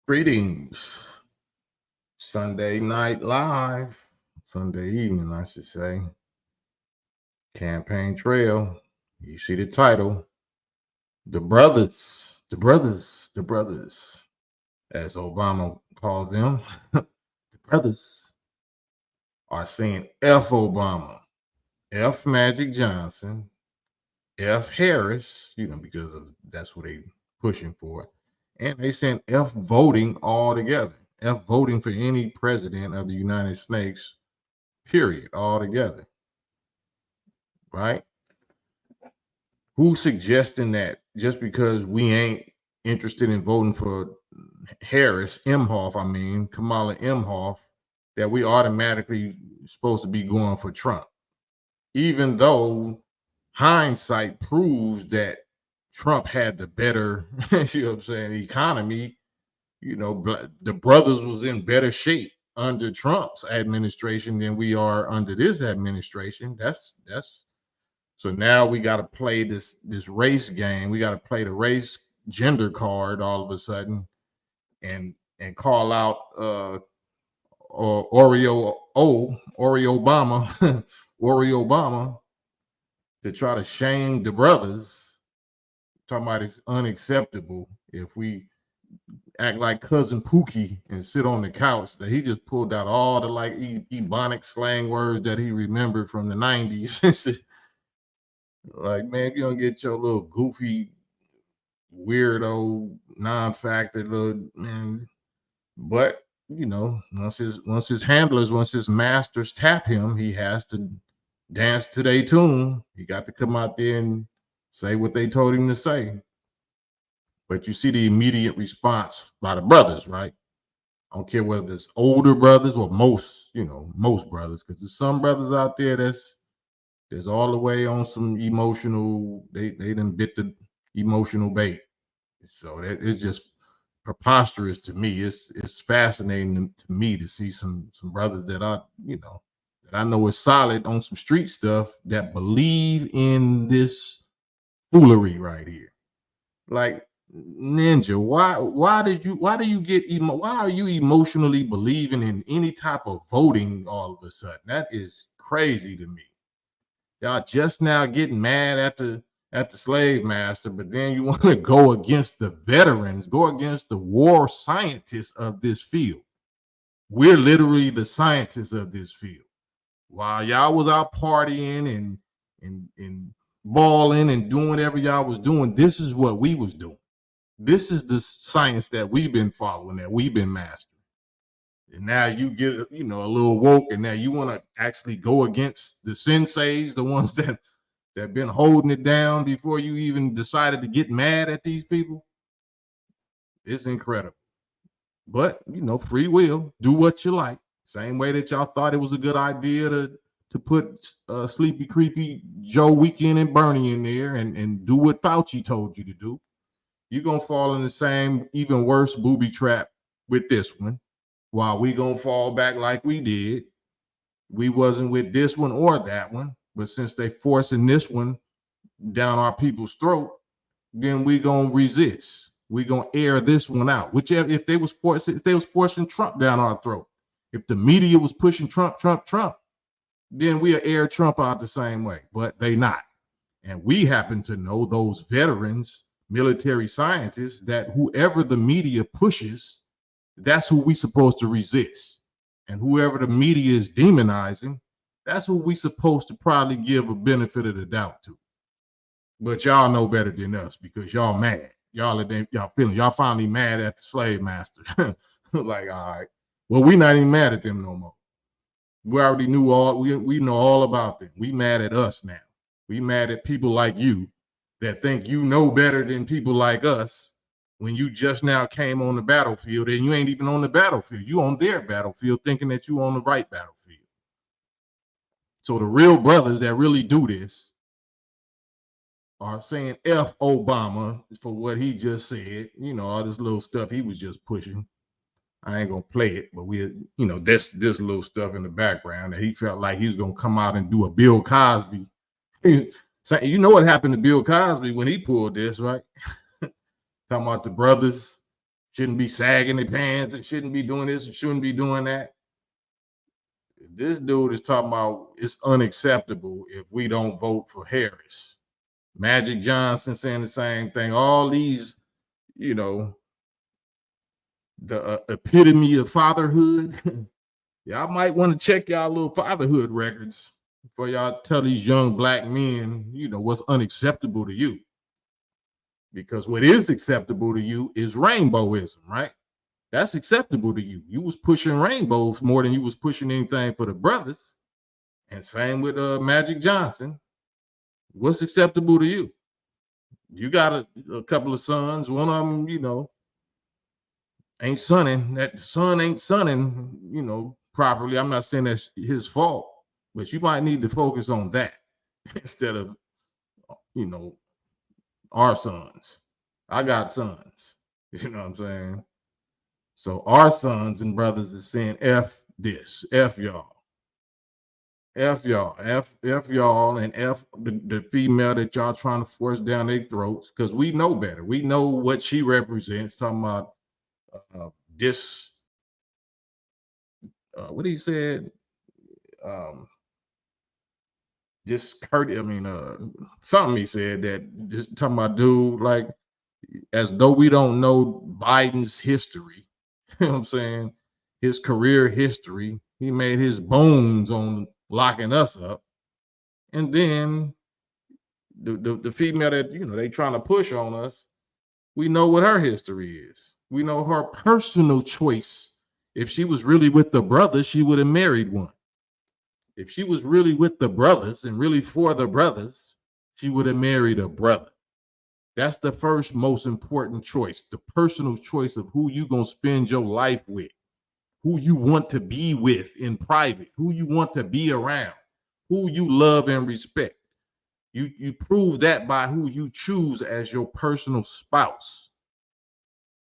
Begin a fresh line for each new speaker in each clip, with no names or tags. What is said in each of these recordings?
Greetings. Sunday night live, Sunday evening, I should say. Campaign trail. You see the title. The brothers, as Obama calls them, the brothers are saying F Obama, F Magic Johnson, F Harris, because that's what they pushing for. And they saying F voting altogether. F voting for any president of the United States, period, altogether. Right? Who's suggesting that just because we ain't interested in voting for Harris, Kamala Imhoff, that we automatically supposed to be going for Trump? Even though hindsight proves that Trump had the better, economy, the brothers was in better shape under Trump's administration than we are under this administration. That's so now we got to play this race game. We got to play the race gender card all of a sudden and call out Obama to try to shame the brothers. Talking about it's unacceptable if we act like cousin Pookie and sit on the couch. That he just pulled out all the ebonic slang words that he remembered from the 90s. Like, man, you don't get your little goofy, weirdo, non-factor little man. But once his handlers, once his masters tap him, he has to dance to their tune. He got to come out there and say what they told him to say. But you see the immediate response by the brothers, right? I don't care whether it's older brothers or most brothers, because there's some brothers out there that's all the way on some emotional, they done bit the emotional bait. So that is just preposterous to me. It's fascinating to me to see some brothers that I know is solid on some street stuff that believe in this foolery right here. Like, Ninja, why are you emotionally believing in any type of voting all of a sudden? That is crazy to me. Y'all just now getting mad at the slave master, but then you want to go against the veterans, go against the war scientists of this field. We're literally the scientists of this field. While y'all was out partying and balling and doing whatever y'all was doing, this is what we was doing. This is the science that we've been following, that we've been mastering. And now you get, a little woke, and now you want to actually go against the senseis, the ones that been holding it down before you even decided to get mad at these people. It's incredible. But, free will, do what you like. Same way that y'all thought it was a good idea to put Sleepy Creepy Joe Weekend and Bernie in there and do what Fauci told you to do. You're going to fall in the same, even worse booby trap with this one. While we going to fall back like we did. We wasn't with this one or that one. But since they forcing this one down our people's throat, then we going to resist. We going to air this one out. Whichever, if they was forcing Trump down our throat. If the media was pushing Trump, then we'll air Trump out the same way. But they not. And we happen to know those veterans, military scientists, that whoever the media pushes, that's who we supposed to resist. And whoever the media is demonizing, that's who we supposed to probably give a benefit of the doubt to. But y'all know better than us because y'all mad. Y'all finally mad at the slave master. Like, all right. Well, we not even mad at them no more. We already knew we know all about them. We mad at us now. We mad at people like you that think you know better than people like us when you just now came on the battlefield and you ain't even on the battlefield. You on their battlefield thinking that you on the right battlefield. So the real brothers that really do this are saying F Obama for what he just said. All this little stuff he was just pushing. I ain't gonna play it, but this little stuff in the background that he felt like he was gonna come out and do a Bill Cosby. You know what happened to Bill Cosby when he pulled this, right? Talking about the brothers shouldn't be sagging their pants and shouldn't be doing this and shouldn't be doing that. This dude is talking about it's unacceptable if we don't vote for Harris. Magic Johnson saying the same thing. All these, you know, the epitome of fatherhood. Y'all might want to check y'all little fatherhood records before y'all tell these young black men, you know, what's unacceptable to you. Because what is acceptable to you is rainbowism, right? That's acceptable to you. You was pushing rainbows more than you was pushing anything for the brothers. And same with Magic Johnson. What's acceptable to you? You got a couple of sons. One of them, you know, ain't sunning. That sun ain't sunning, you know, properly. I'm not saying that's his fault, but you might need to focus on that instead of, you know, our sons. I got sons. You know what I'm saying? So our sons and brothers is saying F this, F y'all. F y'all, F y'all, and F the female that y'all trying to force down their throats, because we know better. We know what she represents. Talking about this, what he said, discourteous. I mean, something he said that just talking about dude, like as though we don't know Biden's history. You know what I'm saying? His career history. He made his bones on locking us up. And then the female that, you know, they trying to push on us, we know what her history is. We know her personal choice. If she was really with the brothers, she would have married one. If she was really with the brothers and really for the brothers, she would have married a brother. That's the first most important choice, the personal choice of who you going to spend your life with, who you want to be with in private, who you want to be around, who you love and respect. You prove that by who you choose as your personal spouse.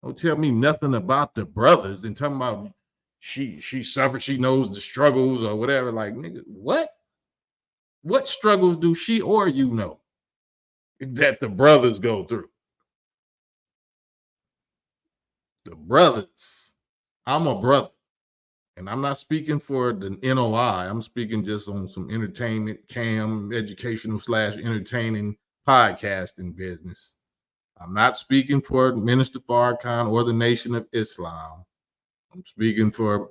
Don't tell me nothing about the brothers and talking about she suffered, she knows the struggles or whatever. Like, nigga, what? What struggles do she or you know that the brothers go through? The brothers. I'm a brother. And I'm not speaking for the NOI. I'm speaking just on some entertainment, educational / entertaining podcasting business. I'm not speaking for Minister Farrakhan or the Nation of Islam. I'm speaking for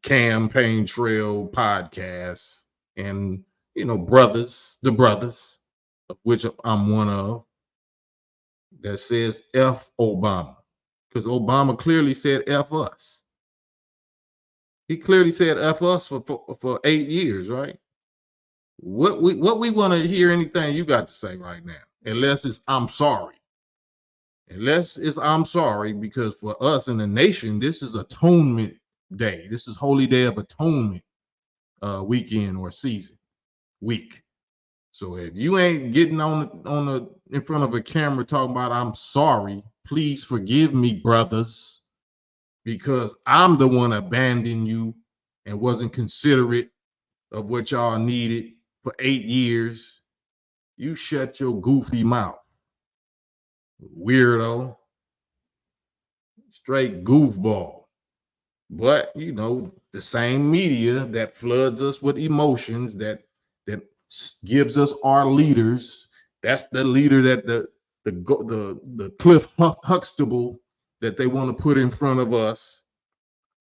Campaign Trail podcasts and, you know, brothers, the brothers, of which I'm one of, that says F Obama. Because Obama clearly said F us. He clearly said F us for 8 years, right? What we want to hear anything you got to say right now, unless it's I'm sorry. Unless it's I'm sorry, because for us in the nation, this is Atonement Day. This is Holy Day of Atonement weekend or season week. So if you ain't getting in front of a camera talking about I'm sorry, please forgive me, brothers, because I'm the one abandoning you and wasn't considerate of what y'all needed for 8 years. You shut your goofy mouth, weirdo, straight goofball. But you know, the same media that floods us with emotions, that gives us our leaders. That's the leader that the Cliff Huxtable that they want to put in front of us.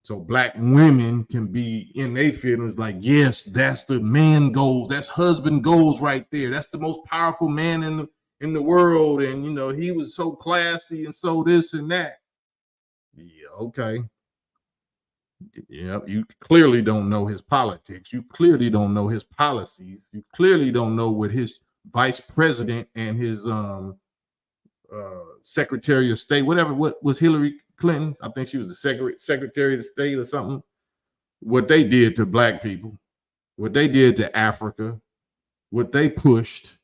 So black women can be in their feelings like, yes, that's the man goals. That's husband goals right there. That's the most powerful man in the world. And, you know, he was so classy and so this and that. Yeah, okay. Yeah, you clearly don't know his politics. You clearly don't know his policies. You clearly don't know what his vice president and his secretary of state, whatever, what was Hillary Clinton? I think she was the secretary of state or something. What they did to black people, what they did to Africa, what they pushed.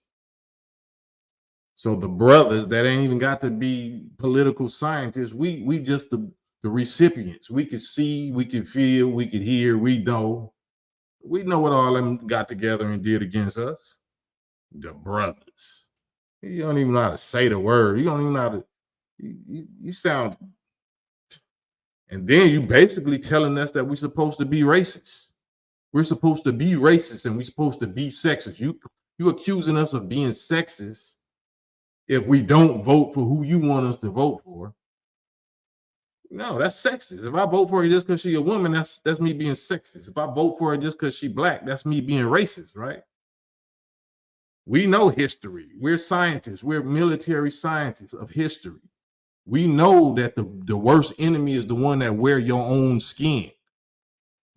So the brothers that ain't even got to be political scientists, we just the recipients. We could see, we could feel, we could hear, we know what all of them got together and did against us. The brothers. You don't even know how to say the word. You don't even know how to. You sound And then you basically telling us that we're supposed to be racist. We're supposed to be racist and we're supposed to be sexist. You accusing us of being sexist if we don't vote for who you want us to vote for. No, that's sexist. If I vote for her just because she's a woman, that's me being sexist. If I vote for her just because she's black, that's me being racist, right? We know history. We're scientists. We're military scientists of history. We know that the worst enemy is the one that wear your own skin.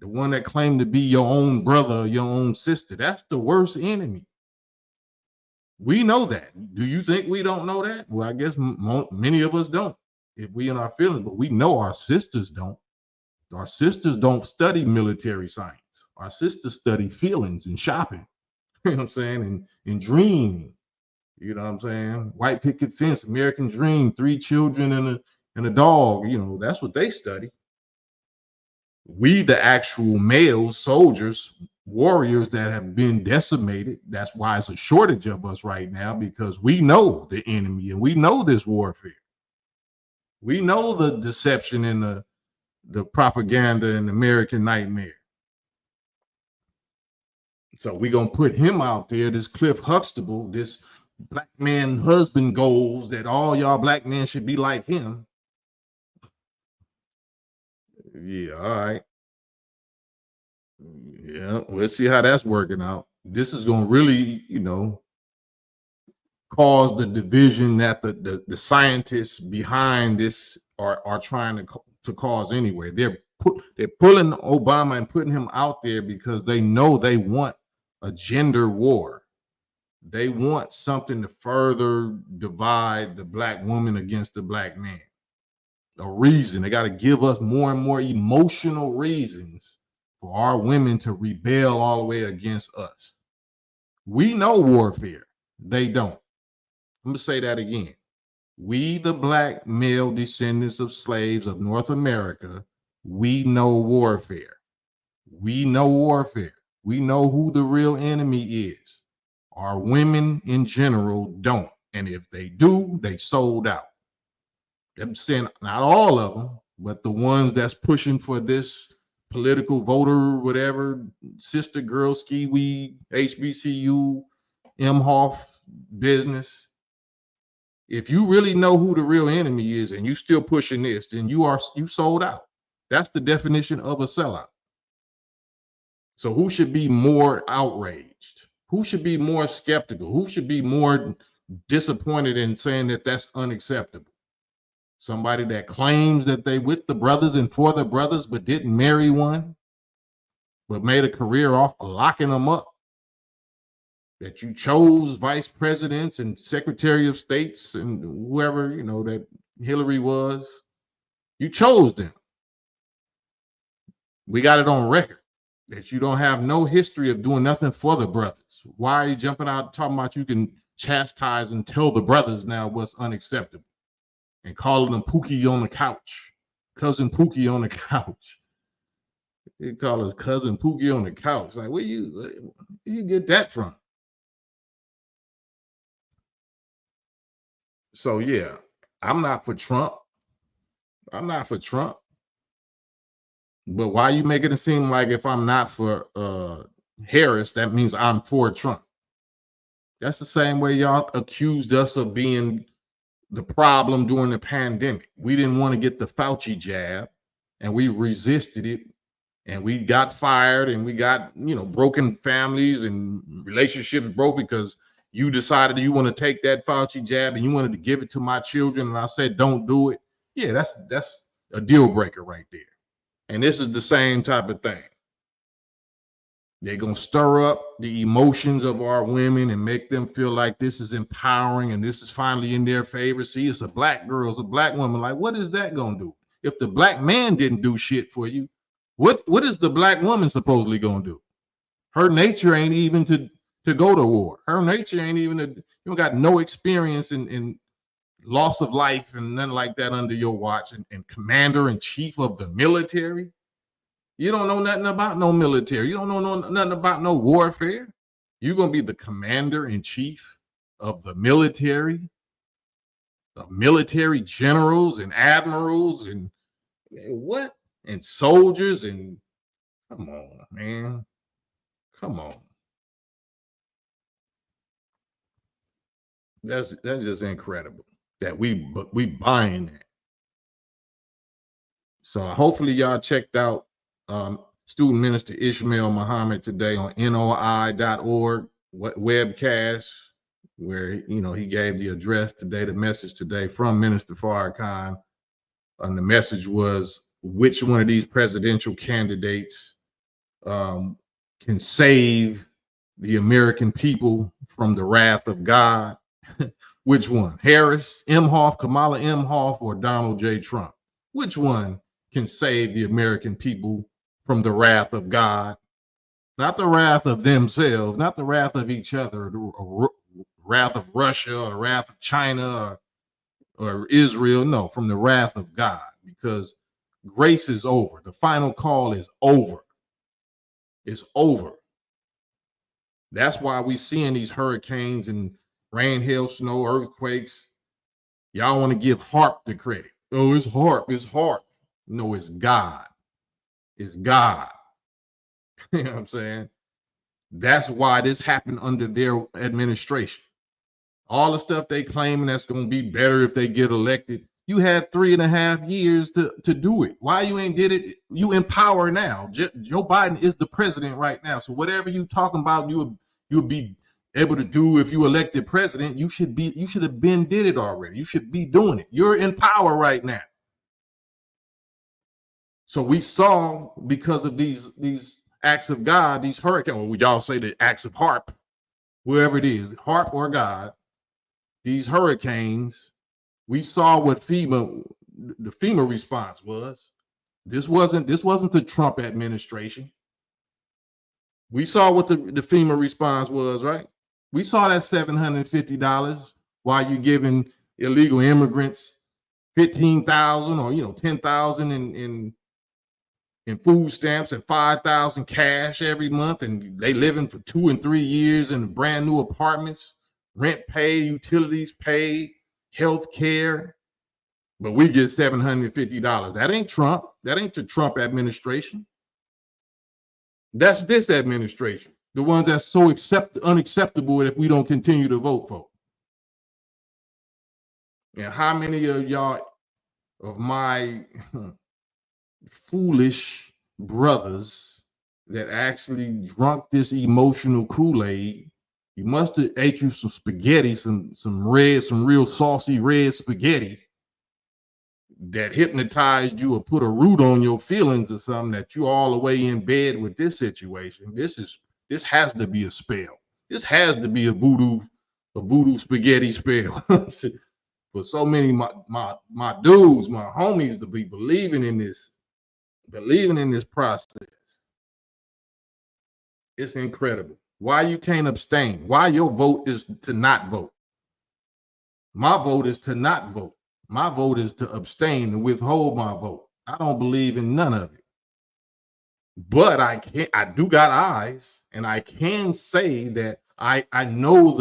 The one that claim to be your own brother or your own sister. That's the worst enemy. We know that. Do you think we don't know that? Well, I guess many of us don't, if we in our feelings, but we know our sisters don't. Our sisters don't study military science. Our sisters study feelings and shopping. You know what I'm saying? And dreaming. You know what I'm saying? White picket fence, American dream, 3 children and a dog. You know, that's what they study. We, the actual male soldiers, warriors that have been decimated. That's why it's a shortage of us right now, because we know the enemy and we know this warfare. We know the deception and the propaganda and American nightmare. So we're going to put him out there, this Cliff Huxtable, this black man husband goals that all y'all black men should be like him. Yeah, all right. Yeah, we'll see how that's working out. This is going to really, cause the division that the scientists behind this are trying to cause anyway. They're pulling Obama and putting him out there because they know they want a gender war. They want something to further divide the black woman against the black man. A reason. They got to give us more and more emotional reasons for our women to rebel all the way against us. We know warfare. They don't. I'm going to say that again. We, the black male descendants of slaves of North America, we know warfare. We know warfare. We know who the real enemy is. Our women in general don't. And if they do, they sold out. I'm saying not all of them, but the ones that's pushing for this political voter, whatever, sister girl, ski weed, HBCU, Imhoff business. If you really know who the real enemy is and you still pushing this, then you sold out. That's the definition of a sellout. So who should be more outraged? Who should be more skeptical? Who should be more disappointed in saying that that's unacceptable? Somebody that claims that they with the brothers and for the brothers, but didn't marry one, but made a career off locking them up. That you chose vice presidents and secretary of states and whoever, that Hillary was. You chose them. We got it on record that you don't have no history of doing nothing for the brothers. Why are you jumping out talking about you can chastise and tell the brothers now what's unacceptable and calling them Pookie on the couch, cousin Pookie on the couch? They call us cousin Pookie on the couch. Like, where you get that from? So yeah, I'm not for Trump. I'm not for Trump. But why you making it seem like if I'm not for Harris, that means I'm for Trump? That's the same way y'all accused us of being the problem during the pandemic. We didn't want to get the Fauci jab, and we resisted it, and we got fired, and we got broken families and relationships broke because you decided you want to take that Fauci jab and you wanted to give it to my children, and I said don't do it. Yeah, that's a deal breaker right there. And this is the same type of thing. They're going to stir up the emotions of our women and make them feel like this is empowering and this is finally in their favor. See, it's a black girl, it's a black woman. Like, what is that going to do? If the black man didn't do shit for you, what is the black woman supposedly going to do? Her nature ain't even to go to war. Her nature ain't even you got no experience in loss of life and nothing like that under your watch, and commander in chief of the military. You don't know nothing about no military. You don't know nothing about no warfare. You're going to be the commander in chief of the military generals and admirals and What? And soldiers and come on, man. Come on. That's just incredible that we buying that. So hopefully y'all checked out student minister Ishmael Muhammad today on noi.org webcast, where he gave the address today, the message today from Minister Farrakhan. And the message was, which one of these presidential candidates can save the American people from the wrath of God? Which one? Harris, Imhoff, Kamala Imhoff, or Donald J. Trump? Which one can save the American people from the wrath of God? Not the wrath of themselves, not the wrath of each other, the wrath of Russia or the wrath of China or Israel. No, from the wrath of God, because grace is over. The final call is over. It's over. That's why we seeing these hurricanes and rain, hail, snow, earthquakes. Y'all want to give HARP the credit. Oh, it's HARP. It's HARP. No, it's God. It's God. You know what I'm saying? That's why this happened under their administration. All the stuff they claiming that's going to be better if they get elected. You had 3.5 years to do it. Why you ain't did it? You in power now. Joe Biden is the president right now. So whatever you talking about, you'll be able to do if you elected president. You should have been did it already. You should be doing it. You're in power right now. So we saw, because of these acts of God, these hurricanes, or would y'all say the acts of HARP, whoever it is, HARP or God, these hurricanes, we saw what the FEMA response was. This wasn't the Trump administration. We saw what the FEMA response was, right? We saw that $750 while you're giving illegal immigrants $15,000 or $10,000 in food stamps and $5,000 cash every month, and they living for 2 and 3 years in brand new apartments, rent paid, utilities paid, health care. But we get $750. That ain't Trump. That ain't the Trump administration. That's this administration. The ones that's so unacceptable if we don't continue to vote for. And how many of y'all, of my foolish brothers that actually drunk this emotional Kool-Aid, you must have ate you some spaghetti, some real saucy red spaghetti that hypnotized you or put a root on your feelings or something, that you all the way in bed with this situation. This has to be a spell. This has to be a voodoo spaghetti spell. For so many my dudes, my homies, to be believing in this process. It's incredible. Why you can't abstain? Why your vote is to not vote? My vote is to not vote. My vote is to abstain and withhold my vote. I don't believe in none of it. But I do got eyes, and I can say that I know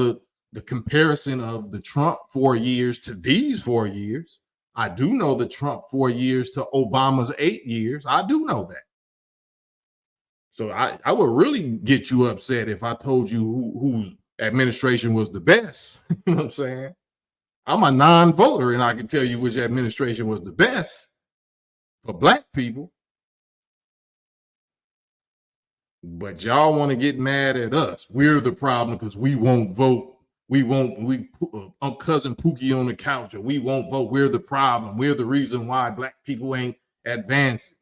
the comparison of the Trump 4 years to these 4 years. I do know the Trump 4 years to Obama's 8 years. I do know that. So I would really get you upset if I told you whose administration was the best. You know what I'm saying? I'm a non-voter, and I can tell you which administration was the best for Black people. But y'all want to get mad at us. We're the problem because we won't vote. We cousin Pookie on the couch, or we won't vote. We're the problem. We're the reason why Black people ain't advancing.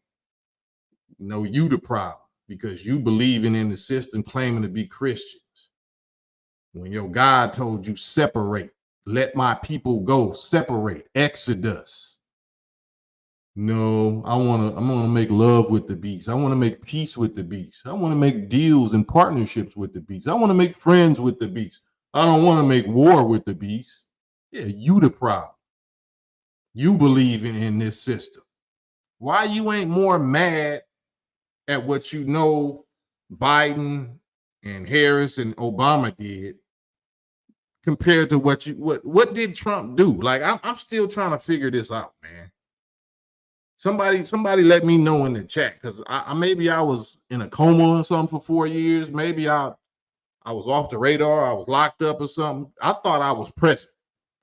No, you the problem, because you believing in the system, claiming to be Christians. When your God told you separate, let my people go, separate, Exodus. No, I'm gonna make love with the beast. I want to make peace with the beast. I want to make deals and partnerships with the beast. I want to make friends with the beast. I don't want to make war with the beast. Yeah, you the problem. You believe in this system. Why you ain't more mad at what you know Biden and Harris and Obama did compared to what did Trump do? Like, I'm still trying to figure this out, man. Somebody let me know in the chat, because I maybe I was in a coma or something for 4 years. Maybe I was off the radar. I was locked up or something. I thought I was present.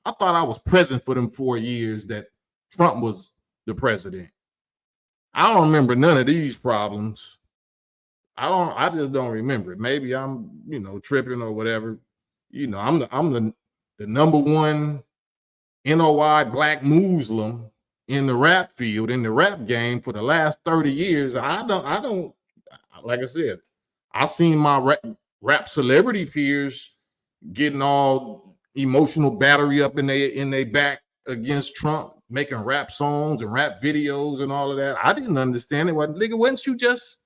I thought I was present for them 4 years that Trump was the president. I don't remember none of these problems. I just don't remember it. Maybe I'm, tripping or whatever. I'm the number one NOI black Muslim in the rap field, in the rap game for the last 30 years. I don't, like I said, I seen my rap celebrity peers getting all emotional battery up in they back against Trump, making rap songs and rap videos and all of that. I didn't understand it. Wasn't you just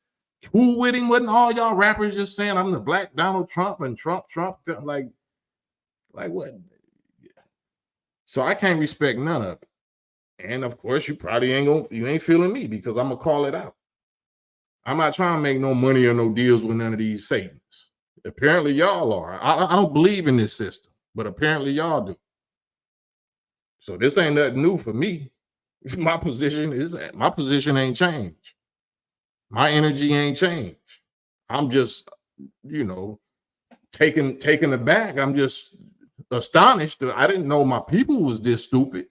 cool with him? Wasn't all y'all rappers just saying I'm the black Donald Trump and Trump? Like what? So I can't respect none of it. And of course, you probably ain't feeling me, because I'm gonna call it out. I'm not trying to make no money or no deals with none of these Satans. Apparently, y'all are. I don't believe in this system, but apparently y'all do. So this ain't nothing new for me. My position ain't changed. My energy ain't changed. I'm just, taken aback. I'm just astonished that I didn't know my people was this stupid.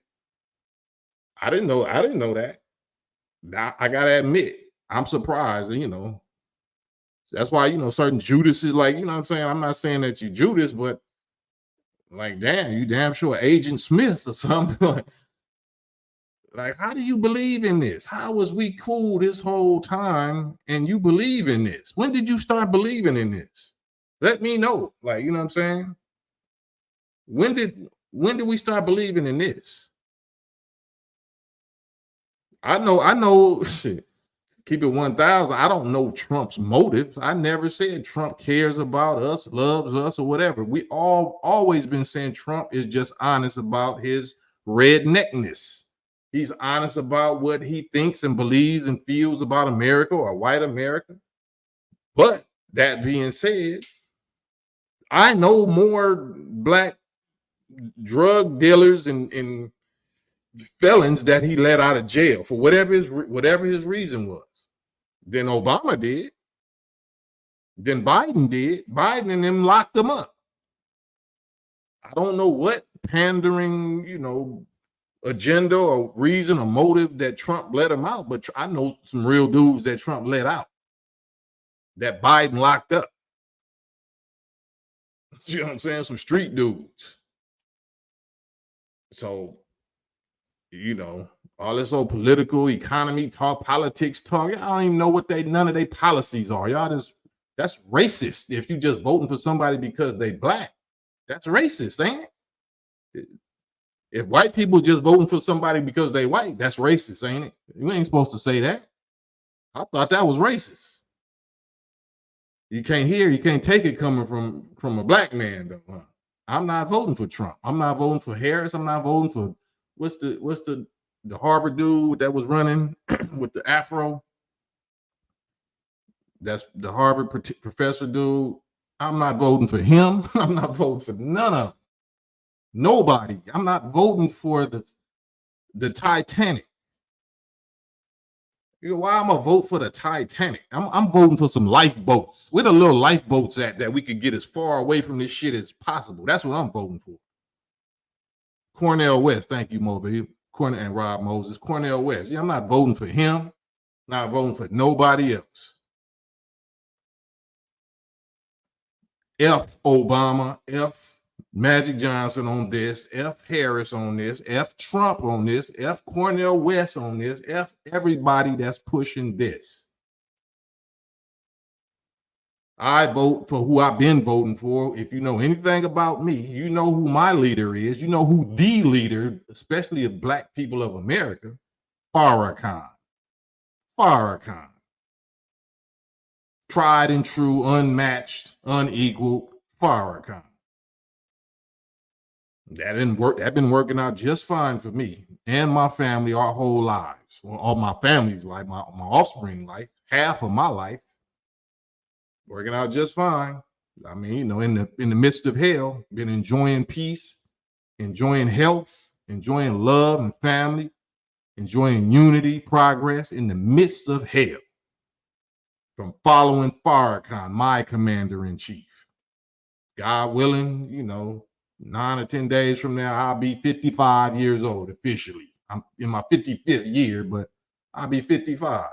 I didn't know that. Now, I gotta admit, I'm surprised, that's why, certain Judas is like, what I'm saying? I'm not saying that you Judas, but like, damn, you damn sure Agent Smith or something. Like, how do you believe in this? How was we cool this whole time and you believe in this? When did you start believing in this? Let me know. Like, you know what I'm saying? When did we start believing in this? I know shit. Keep it 1,000. I don't know Trump's motives. I never said Trump cares about us, loves us, or whatever. We always been saying Trump is just honest about his redneckness. He's honest about what he thinks and believes and feels about America or white America. But that being said, I know more black drug dealers and felons that he let out of jail for whatever his reason was than Obama did, than Biden did. Biden and them locked them up. I don't know what pandering, agenda or reason or motive that Trump let him out, but I know some real dudes that Trump let out that Biden locked up. You know what I'm saying? Some street dudes. So, all this old political economy talk, politics talk, I don't even know what none of their policies are. That's racist. If you just voting for somebody because they black, that's racist, ain't it? If white people just voting for somebody because they white, that's racist, ain't it? You ain't supposed to say that. I thought that was racist. You can't take it coming from a black man, though. Huh? I'm not voting for Trump. I'm not voting for Harris. I'm not voting for what's the Harvard dude that was running with the afro. That's the Harvard professor dude. I'm not voting for him. I'm not voting for none of them. Nobody. I'm not voting for the Titanic. Why I'm gonna vote for the Titanic? I'm voting for some lifeboats. Where the little lifeboats at that we could get as far away from this shit as possible? That's what I'm voting for. Cornel West, thank you, Moby. Cornel and Rob Moses. Cornel West. Yeah, I'm not voting for him. Not voting for nobody else. F Obama, F Magic Johnson on this, F Harris on this, F Trump on this, F Cornel West on this, F everybody that's pushing this. I vote for who I've been voting for. If you know anything about me, you know who my leader is. You know who the leader, especially of black people of America, Farrakhan. Farrakhan. Tried and true, unmatched, unequaled Farrakhan. That didn't work. That been working out just fine for me and my family our whole lives. Well, all my family's life, my offspring life, half of my life, working out just fine. I mean, in the midst of hell, been enjoying peace, enjoying health, enjoying love and family, enjoying unity, progress in the midst of hell. From following Farrakhan, my commander-in-chief. God willing, 9 or 10 days from now, I'll be 55 years old officially. I'm in my 55th year, but I'll be 55.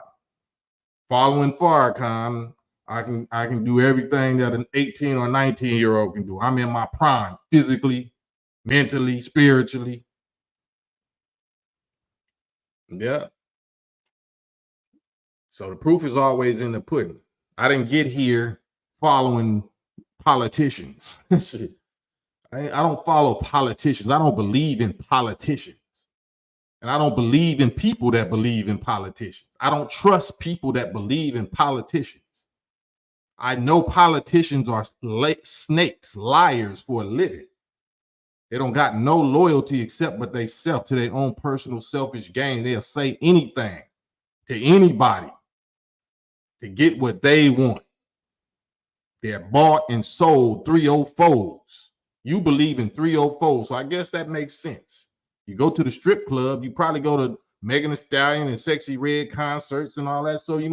Following Farrakhan, I can do everything that an 18 or 19-year-old can do. I'm in my prime, physically, mentally, spiritually. Yeah. So the proof is always in the pudding. I didn't get here following politicians. I don't follow politicians. I don't believe in politicians. And I don't believe in people that believe in politicians. I don't trust people that believe in politicians. I know politicians are snakes, liars for a living. They don't got no loyalty except but they self to their own personal selfish gain. They'll say anything to anybody to get what they want. They're bought and sold 304s. You believe in 304s, so I guess that makes sense. You go to the strip club, you probably go to Megan Thee Stallion and Sexy Red concerts and all that, so you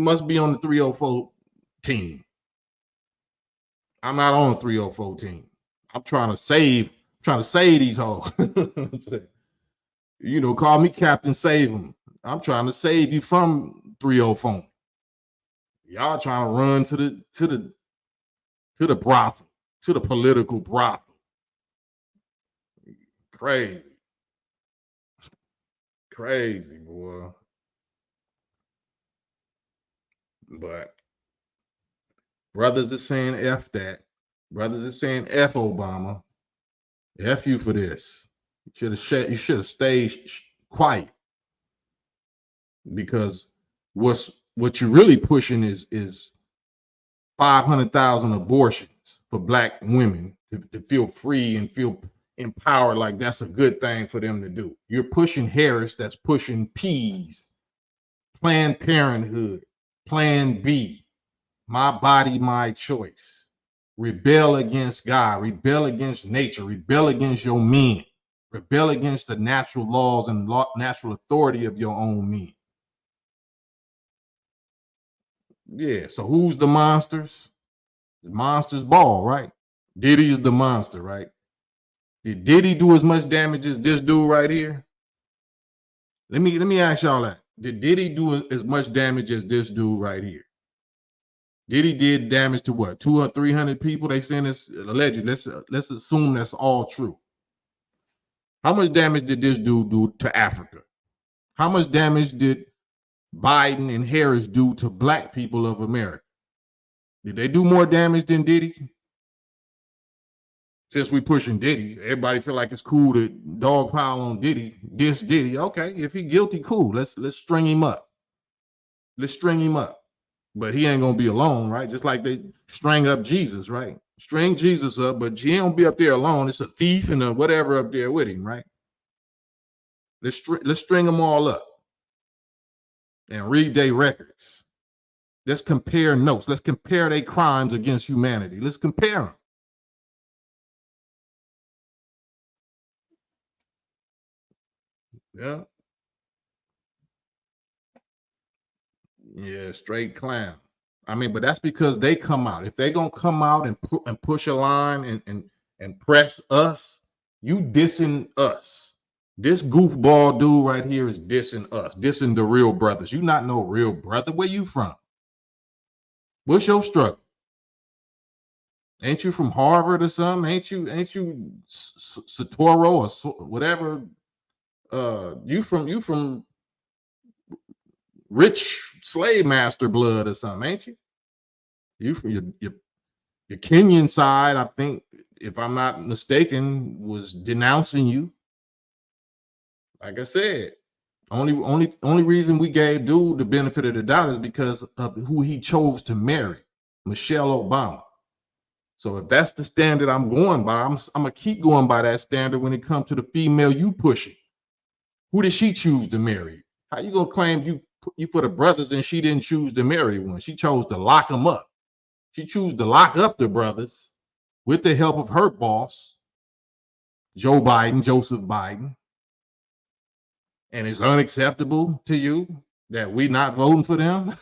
must be on the 304 team. I'm not on the 304 team. I'm trying to save these hoes. Call me Captain Save them. I'm trying to save you from 304. Y'all trying to run to the brothel, to the political brothel. Crazy, boy. But brothers are saying F that. Brothers are saying F Obama. F you for this. You should have stayed quiet. Because what you're really pushing is 500,000 abortions for Black women to feel free and feel empowered, like that's a good thing for them to do. You're pushing Harris, that's pushing P's, Planned Parenthood, Plan B, my body, my choice. Rebel against God, rebel against nature, rebel against your men, rebel against the natural laws and natural authority of your own men. Yeah, so who's the monsters? The monsters ball, right? Diddy is the monster, right? Did Diddy do as much damage as this dude right here? Let me ask y'all that. Did Diddy do as much damage as this dude right here? Diddy did damage to what? 200 or 300 people? They saying this allegedly. Let's assume that's all true. How much damage did this dude do to Africa? How much damage did Biden and Harris do to Black people of America? Did they do more damage than Diddy? Since we pushing Diddy, everybody feel like it's cool to dogpile on Diddy, diss Diddy. Okay, if he guilty, cool. Let's string him up. Let's string him up. But he ain't gonna be alone, right? Just like they string up Jesus, right? String Jesus up, but he don't be up there alone. It's a thief and a whatever up there with him, right? Let's string them all up and read their records. Let's compare notes. Let's compare their crimes against humanity. Let's compare them. Yeah. Yeah, straight clown. I mean, but that's because they come out. If they gonna come out and push a line and press us, you dissing us. This goofball dude right here is dissing us, dissing the real brothers. You not no real brother. Where you from? What's your struggle? Ain't you from Harvard or something? Ain't you Satoro or whatever? You from rich slave master blood or something, ain't you? You from your Kenyan side, I think, if I'm not mistaken, was denouncing you. Like I said, only reason we gave dude the benefit of the doubt is because of who he chose to marry, Michelle Obama. So if that's the standard I'm going by, I'm gonna keep going by that standard when it comes to the female you pushing. Who did she choose to marry? How you gonna claim you for the brothers and she didn't choose to marry one? She chose to lock them up. She chose to lock up the brothers with the help of her boss, Joseph Biden. and it's unacceptable to you that we're not voting for them,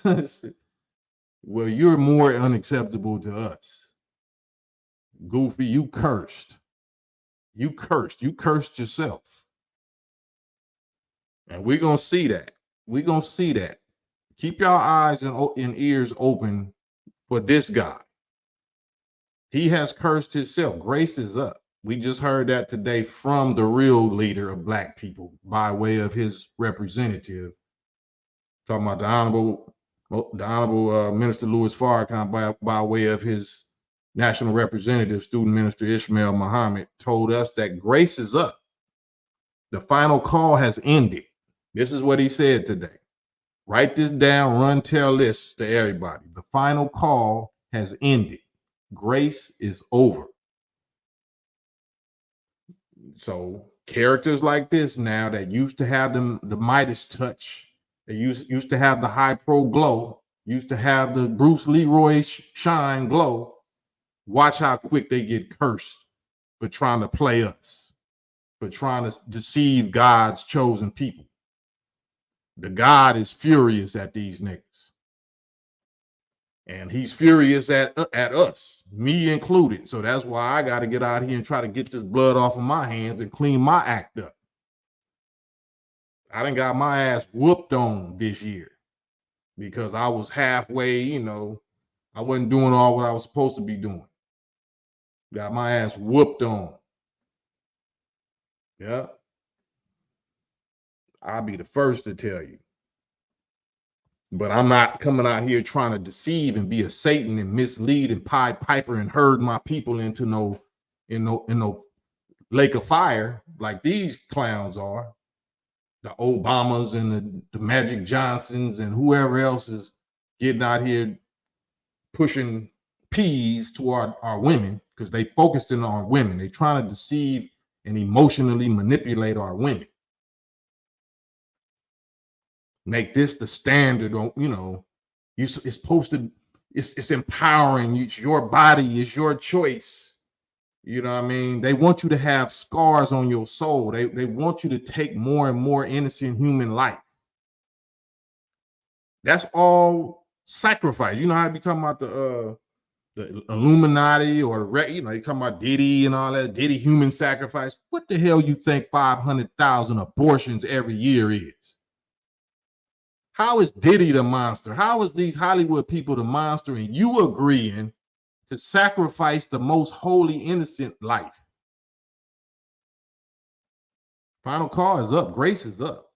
well, you're more unacceptable to us. Goofy, you cursed. You cursed. You cursed yourself. And we're going to see that. We're going to see that. Keep your eyes and ears open for this guy. He has cursed himself. Grace is up. We just heard that today from the real leader of Black people by way of his representative. Talking about the Honorable Minister Louis Farrakhan by way of his national representative, Student Minister Ishmael Muhammad, told us that grace is up. The final call has ended. This is what he said today. Write this down, run, tell this to everybody. The final call has ended. Grace is over. So characters like this now that used to have the Midas touch, they used to have the high pro glow, used to have the Bruce Leroy shine glow. Watch how quick they get cursed for trying to play us, for trying to deceive God's chosen people. The God is furious at these niggas. And he's furious at us, me included. So that's why I got to get out here and try to get this blood off of my hands and clean my act up. I done got my ass whooped on this year because I was halfway, I wasn't doing all what I was supposed to be doing. Got my ass whooped on. Yeah. I'll be the first to tell you. But I'm not coming out here trying to deceive and be a Satan and mislead and Pied Piper and herd my people into no lake of fire like these clowns are. The Obamas and the Magic Johnsons and whoever else is getting out here pushing peas to our women because they focusing on women. They trying to deceive and emotionally manipulate our women. Make this the standard on, it's supposed to, it's empowering. It's your body, it's your choice. You know what I mean? They want you to have scars on your soul. They want you to take more and more innocent human life. That's all sacrifice. You know how I be talking about the Illuminati or they talking about Diddy and all that, Diddy human sacrifice. What the hell you think 500,000 abortions every year is? How is Diddy the monster? How is these Hollywood people the monster and you agreeing to sacrifice the most holy, innocent life? Final call is up. Grace is up.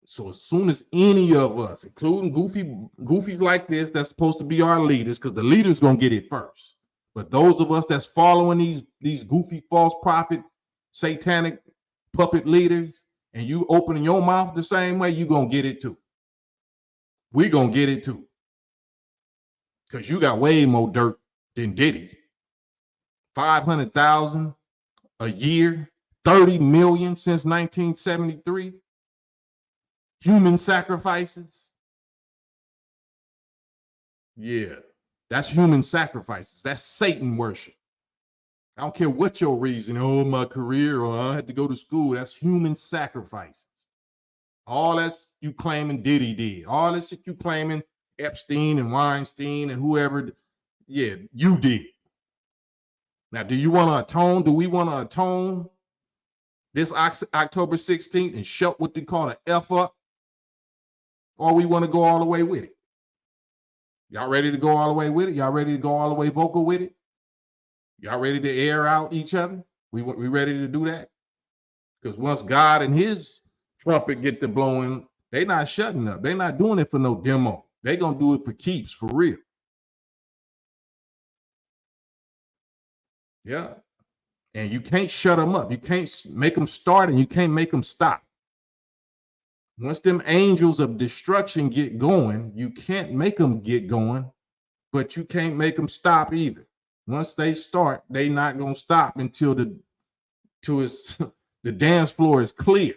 So as soon as any of us, including goofies like this, that's supposed to be our leaders, because the leaders gonna get it first. But those of us that's following these goofy false prophet, satanic puppet leaders, and you opening your mouth the same way, you gonna get it too. We gonna get it too. Because you got way more dirt than Diddy. 500,000 a year, 30 million since 1973. Human sacrifices. Yeah, that's human sacrifices. That's Satan worship. I don't care what your reason, my career, or I had to go to school. That's human sacrifices. All that you claiming Diddy did. All that shit you claiming Epstein and Weinstein and whoever, yeah, you did. Now, do you want to atone? Do we want to atone this October 16th and shut what they call an F up? Or we want to go all the way with it? Y'all ready to go all the way with it? Y'all ready to go all the way vocal with it? Y'all ready to air out each other? We ready to do that? Because once God and his trumpet get to blowing, they not shutting up. They not doing it for no demo. They gonna do it for keeps, for real. Yeah. And you can't shut them up. You can't make them start and you can't make them stop. Once them angels of destruction get going, you can't make them get going, but you can't make them stop either. Once they start, they not gonna stop until the dance floor is clear.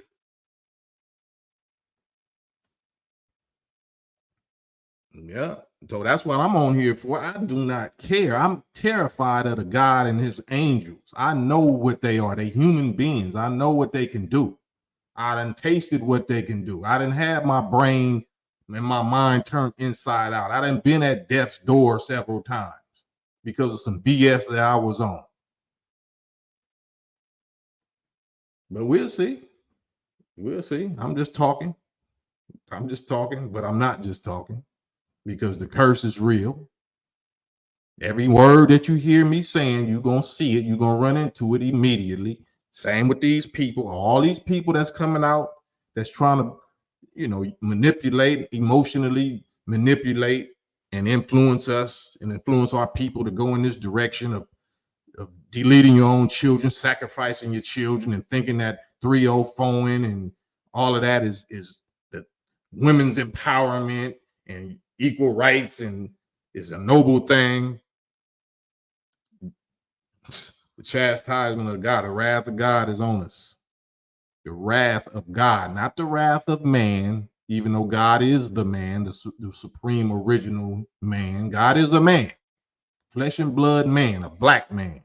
Yeah, so that's what I'm on here for. I do not care. I'm terrified of the God and his angels. I know what they are. They human beings. I know what they can do. I done tasted what they can do. I done had my brain and my mind turned inside out. I done been at death's door several times because of some BS that I was on. But we'll see. We'll see. I'm just talking, but I'm not just talking because the curse is real. Every word that you hear me saying, you're going to see it. You're going to run into it immediately. Same with these people, all these people that's coming out, that's trying to, manipulate, emotionally manipulate and influence us and influence our people to go in this direction of deleting your own children, sacrificing your children, and thinking that 304ing and all of that is the women's empowerment and equal rights and is a noble thing. The chastisement of God, the wrath of God is on us. The wrath of God, not the wrath of man, even though God is the man, the supreme original man. God is a man, flesh and blood man, a black man.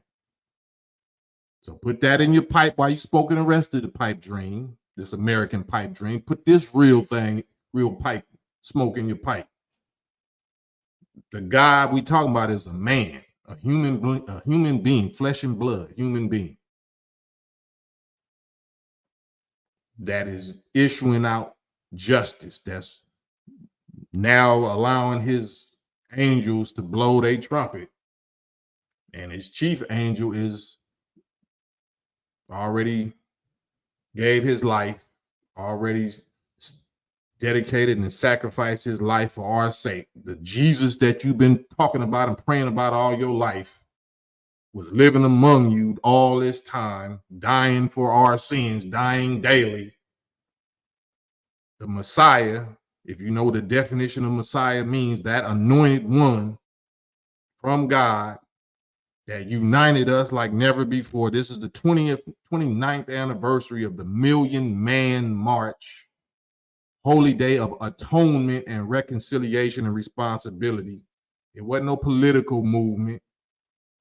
So put that in your pipe while you're smoking the rest of the pipe dream, this American pipe dream. Put this real pipe smoke in your pipe. The God we talking about is a man, a human being, flesh and blood, human being that is issuing out justice, that's now allowing his angels to blow their trumpet. And his chief angel is already gave his life, already dedicated and sacrificed his life for our sake. The Jesus that you've been talking about and praying about all your life was living among you all this time, dying for our sins, dying daily. The Messiah, if you know the definition of Messiah, means that anointed one from God that united us like never before. This is the 29th anniversary of the Million Man March, holy day of atonement and reconciliation and responsibility. It wasn't no political movement.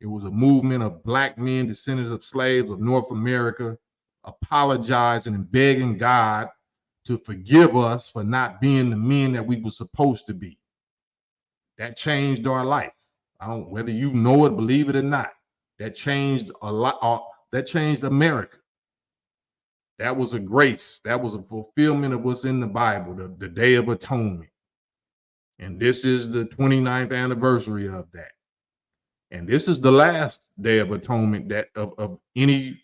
It was a movement of black men, descendants of slaves of North America, apologizing and begging God to forgive us for not being the men that we were supposed to be. That changed our life. Whether you know it, believe it or not, that changed a lot. That changed America. That was a grace. That was a fulfillment of what's in the Bible, the Day of Atonement. And this is the 29th anniversary of that. And this is the last Day of Atonement that of any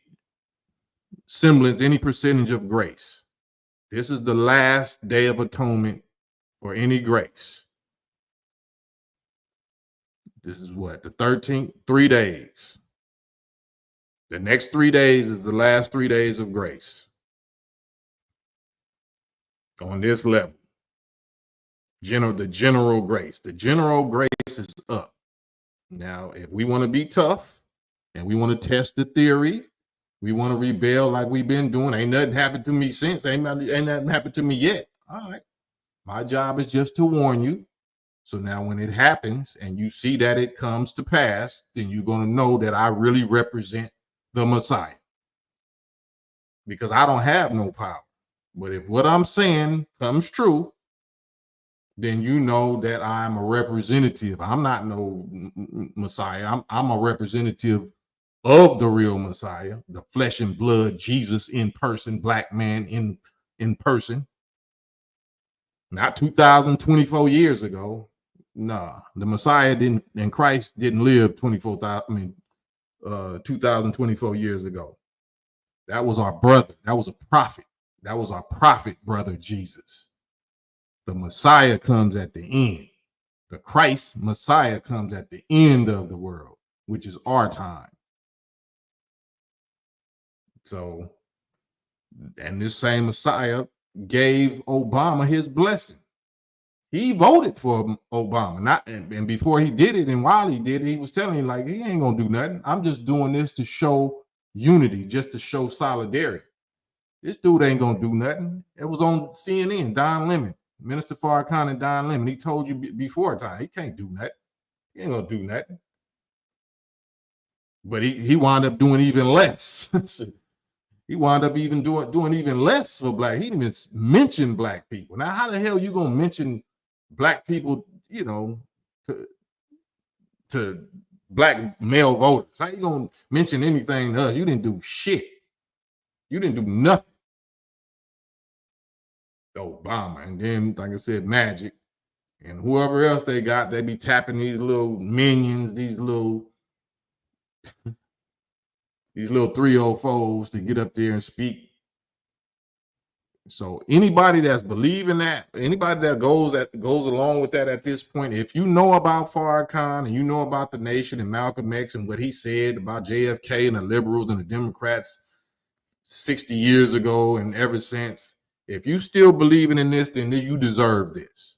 semblance, any percentage of grace. This is the last Day of Atonement for any grace. This is what? The 13th, 3 days. The next 3 days is the last 3 days of grace. On this level. The general grace. The general grace is up. Now, if we want to be tough and we want to test the theory, we want to rebel like we've been doing. Ain't nothing happened to me since. Ain't nothing happened to me yet. All right. My job is just to warn you. So now when it happens and you see that it comes to pass, then you're going to know that I really represent the Messiah. Because I don't have no power. But if what I'm saying comes true, then you know that I'm a representative. I'm not no Messiah. I'm a representative of the real Messiah, the flesh and blood, Jesus in person, black man in person. Not 2024 years ago. Nah, the Messiah didn't, and Christ didn't live 2024 years ago. That was our brother. That was a prophet. That was our prophet brother, Jesus. The Messiah comes at the end. The Christ Messiah comes at the end of the world, which is our time. So, and this same Messiah gave Obama his blessing. He voted for Obama, and before he did it, and while he did it, he was telling him like, he ain't gonna do nothing. I'm just doing this to show unity, just to show solidarity. This dude ain't gonna do nothing. It was on CNN, Don Lemon, Minister Farrakhan and Don Lemon. He told you before time, he can't do nothing. He ain't gonna do nothing. But he wound up doing even less. He wound up even doing even less for black. He didn't even mention black people. Now, how the hell you gonna mention black people, you know, to black male voters? How you gonna mention anything to us? You didn't do shit. You didn't do nothing. Obama, and then, like I said, Magic, and whoever else they got, they be tapping these little minions, these little 304s to get up there and speak. So anybody that's believing that, anybody that goes along with that at this point, if you know about Farrakhan and you know about the nation and Malcolm X and what he said about JFK and the liberals and the Democrats 60 years ago and ever since, if you still believing in this, then you deserve this.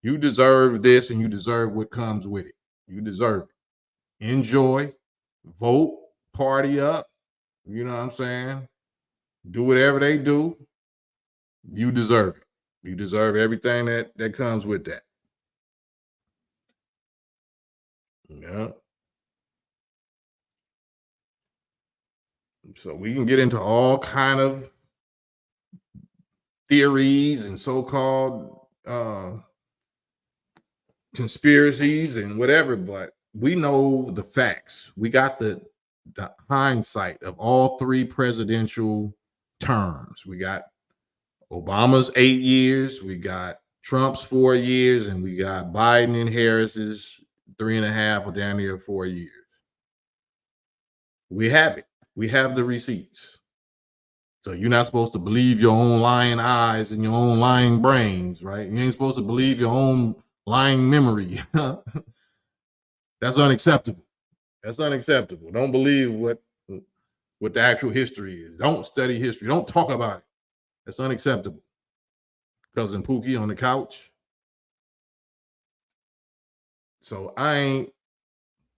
You deserve this, and you deserve what comes with it. You deserve it. Enjoy, vote, party up. You know what I'm saying? Do whatever they do. You deserve it. You deserve everything that comes with that. Yeah. So we can get into all kind of theories and so-called conspiracies and whatever, but we know the facts. We got the hindsight of all three presidential terms. We got Obama's 8 years, we got Trump's 4 years, and we got Biden and Harris's 3.5 or down near 4 years. We have it. We have the receipts. So you're not supposed to believe your own lying eyes and your own lying brains, right? You ain't supposed to believe your own lying memory. That's unacceptable. That's unacceptable. Don't believe what the actual history is. Don't study history. Don't talk about it. That's unacceptable. Cousin Pookie on the couch. So I ain't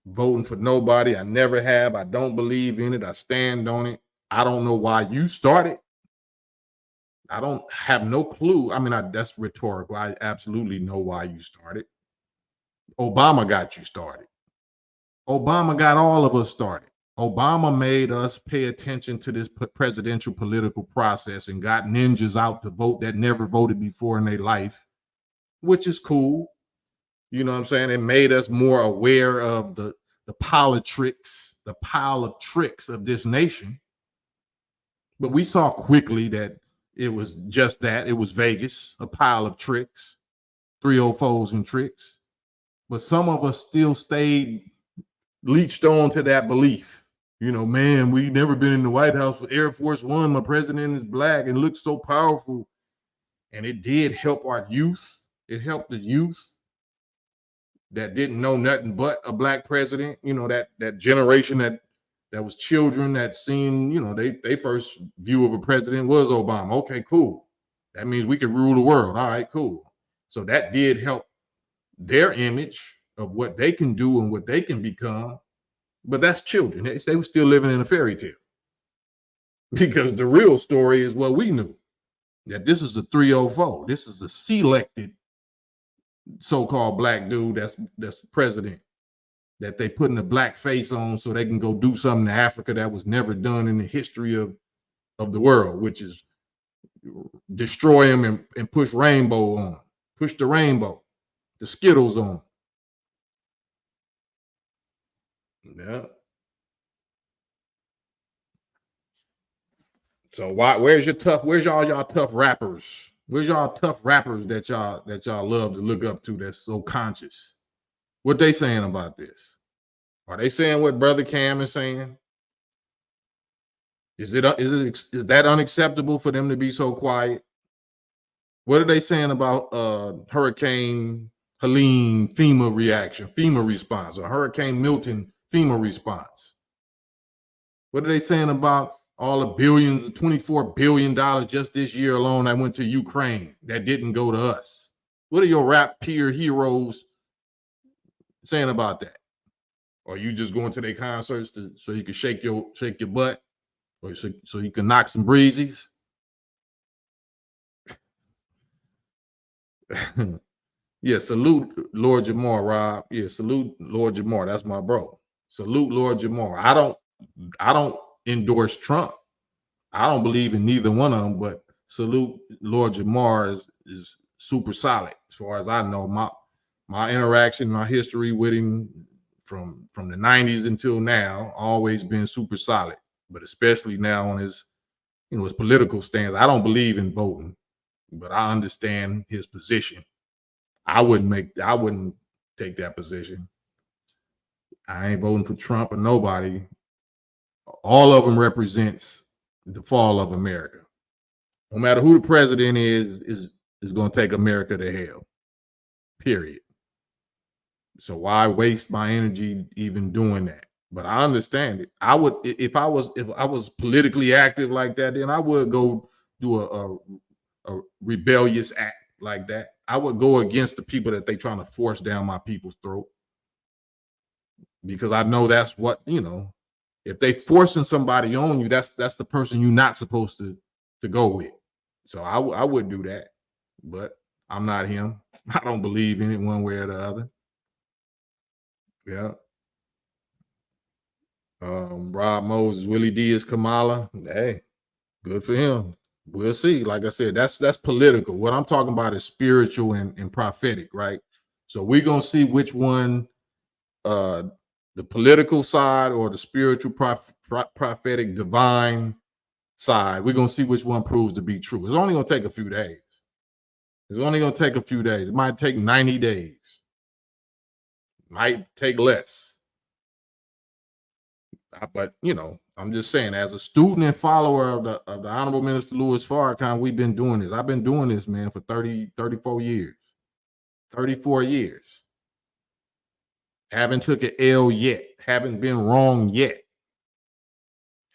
voting for nobody. I never have. I don't believe in it. I stand on it. I don't know why you started. I don't have no clue. I mean, that's rhetorical. I absolutely know why you started. Obama got you started. Obama got all of us started. Obama made us pay attention to this presidential political process and got ninjas out to vote that never voted before in their life, which is cool. You know what I'm saying? It made us more aware of the politics, the pile of tricks of this nation. But we saw quickly that it was just that. It was Vegas, a pile of tricks, 304s and tricks. But some of us still stayed leached on to that belief. You know, man, we never been in the White House for Air Force One. My president is black and looks so powerful. And it did help our youth. It helped the youth that didn't know nothing but a black president. You know, that generation that was children that seen, you know, they first view of a president was Obama. Okay, cool. That means we can rule the world. All right, cool. So that did help their image of what they can do and what they can become. But that's children. They were still living in a fairy tale. Because the real story is what we knew. That this is a 304. This is a selected so-called black dude that's president. That they putting a black face on so they can go do something to Africa that was never done in the history of the world, which is destroy them and push rainbow on them. Push the rainbow, the Skittles on them. Yeah. So where's y'all tough rappers? Where's y'all tough rappers that y'all love to look up to that's so conscious? What they saying about this? Are they saying what Brother Cam is saying? Is that unacceptable for them to be so quiet? What are they saying about Hurricane Helene FEMA response, or Hurricane Milton FEMA response? What are they saying about all the billions, $24 billion just this year alone that went to Ukraine that didn't go to us? What are your rap peer heroes saying about that? Or you just going to their concerts so you can shake your butt, or so you can knock some breezies? Yeah, salute Lord Jamar, Rob. Yeah, salute Lord Jamar. That's my bro. Salute Lord Jamar. I don't endorse Trump. I don't believe in neither one of them, but salute Lord Jamar is super solid as far as I know. My interaction, my history with him from the 90s until now, always been super solid. But especially now on his, his political stance. I don't believe in voting, but I understand his position. I wouldn't take that position. I ain't voting for Trump or nobody. All of them represents the fall of America. No matter who the president is going to take America to hell. Period. So why waste my energy even doing that? But I understand it. I would, if I was politically active like that, then I would go do a rebellious act like that. I would go against the people that they trying to force down my people's throat, because I know that's what, if they forcing somebody on you, that's the person you're not supposed to go with. So I would do that, but I'm not him. I don't believe in it one way or the other. Yeah. Rob Moses, Willie D is Kamala. Hey, good for him. We'll see. Like I said, that's political. What I'm talking about is spiritual and prophetic, right? So we're gonna see which one, the political side or the spiritual prophetic divine side. We're gonna see which one proves to be true. It's only gonna take a few days. It's only gonna take a few days. It might take 90 days. Might take less. But I'm just saying, as a student and follower of the Honorable Minister Louis Farrakhan, we've been doing this. I've been doing this, man, for 34 years. 34 years. Haven't took an L yet. Haven't been wrong yet.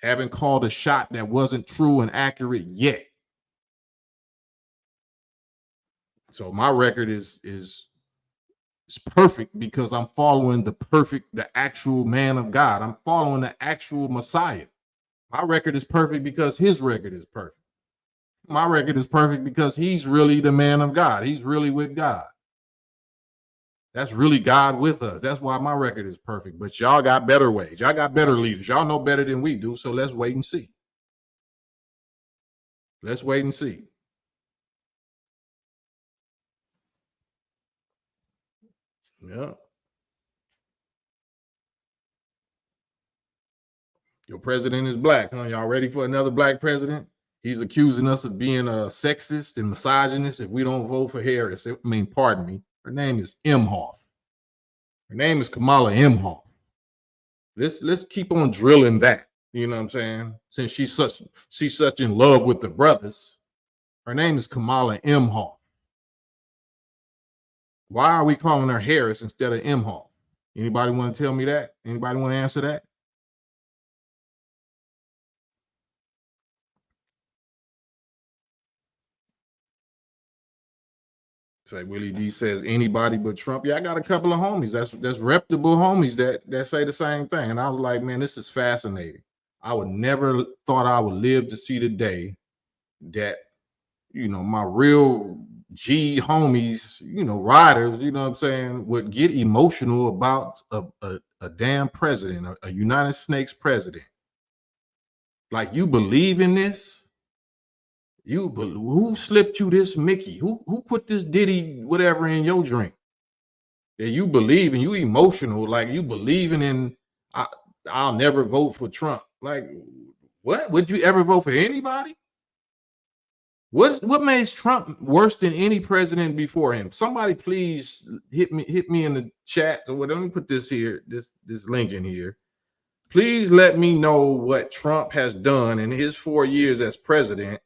Haven't called a shot that wasn't true and accurate yet. So my record is perfect because I'm following the actual man of God. I'm following the actual Messiah. My record is perfect because his record is perfect. My record is perfect because he's really the man of God. He's really with God. That's really God with us. That's why my record is perfect. But y'all got better ways. Y'all got better leaders. Y'all know better than we do. So let's wait and see. Let's wait and see. Yeah. Your president is black, huh? Y'all ready for another black president? He's accusing us of being a sexist and misogynist if we don't vote for Harris. Pardon me. Her name is Imhoff. Her name is Kamala Imhoff. Let's keep on drilling that. You know what I'm saying? Since she's such in love with the brothers. Her name is Kamala Imhoff. Why are we calling her Harris instead of Imhoff? Anybody want to tell me that? Anybody want to answer that? Say Willie D says anybody but Trump. Yeah, I got a couple of homies that's reputable homies that say the same thing. And I was like, man, this is fascinating. I would never thought I would live to see the day that my real G homies, riders, you know what I'm saying, would get emotional about a damn president, a United States president. Like, you believe in this? Who slipped you this Mickey? Who put this Diddy whatever in your drink? That you believe in, you emotional, like you believing in I'll never vote for Trump. Like, what? Would you ever vote for anybody? What makes Trump worse than any president before him? Somebody please hit me in the chat. Let me put this here, this link in here. Please let me know what Trump has done in his 4 years as president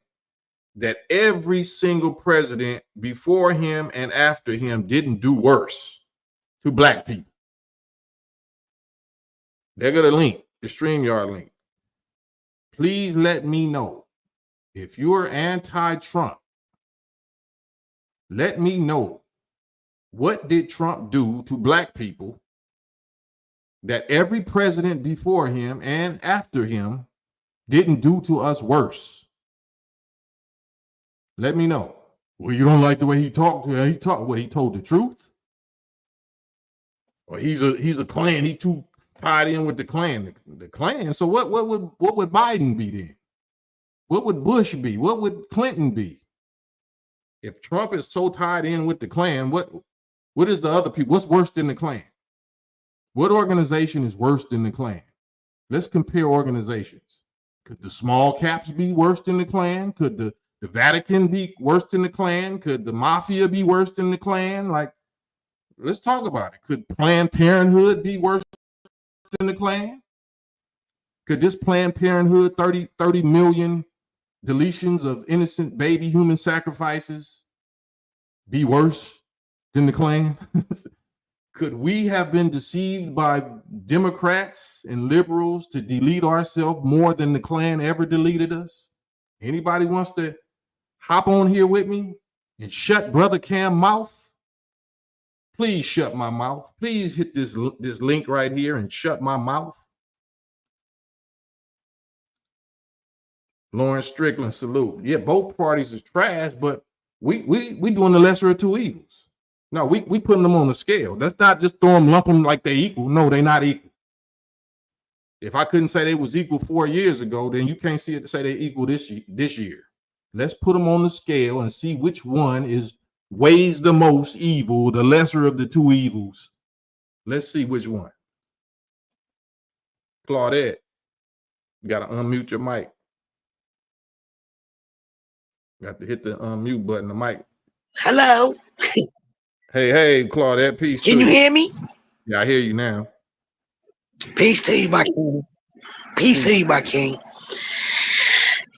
that every single president before him and after him didn't do worse to black people. They got a link, the StreamYard link. Please let me know if you're anti-Trump. Let me know, what did Trump do to black people that every president before him and after him didn't do to us worse? Let me know. Well, you don't like the way he talked. He told the truth? Or he's a Klan. He too tied in with the Klan. The Klan. So what would Biden be then? What would Bush be? What would Clinton be? If Trump is so tied in with the Klan, what is the other people? What's worse than the Klan? What organization is worse than the Klan? Let's compare organizations. Could the small caps be worse than the Klan? Could the Vatican be worse than the Klan? Could the mafia be worse than the Klan? Like, let's talk about it. Could Planned Parenthood be worse than the Klan? Could this Planned Parenthood 30 million deletions of innocent baby human sacrifices be worse than the Klan? Could we have been deceived by Democrats and liberals to delete ourselves more than the Klan ever deleted us? Anybody wants to hop on here with me and shut Brother Cam mouth? Please shut my mouth. Please hit this link right here and shut my mouth. Lawrence Strickland, salute. Yeah, both parties is trash, but we doing the lesser of two evils. No, we putting them on the scale. That's not just throw them, lump them like they equal. No, they're not equal. If I couldn't say they was equal 4 years ago, then you can't say they equal this year. Let's put them on the scale and see which one weighs the most evil, the lesser of the two evils. Let's see which one. Claudette, you got to unmute your mic. Got to hit the unmute button, the mic.
Hello.
Hey, Claudette, peace.
Can you hear me?
Yeah, I hear you now.
Peace to you, my king. Peace to you, my king.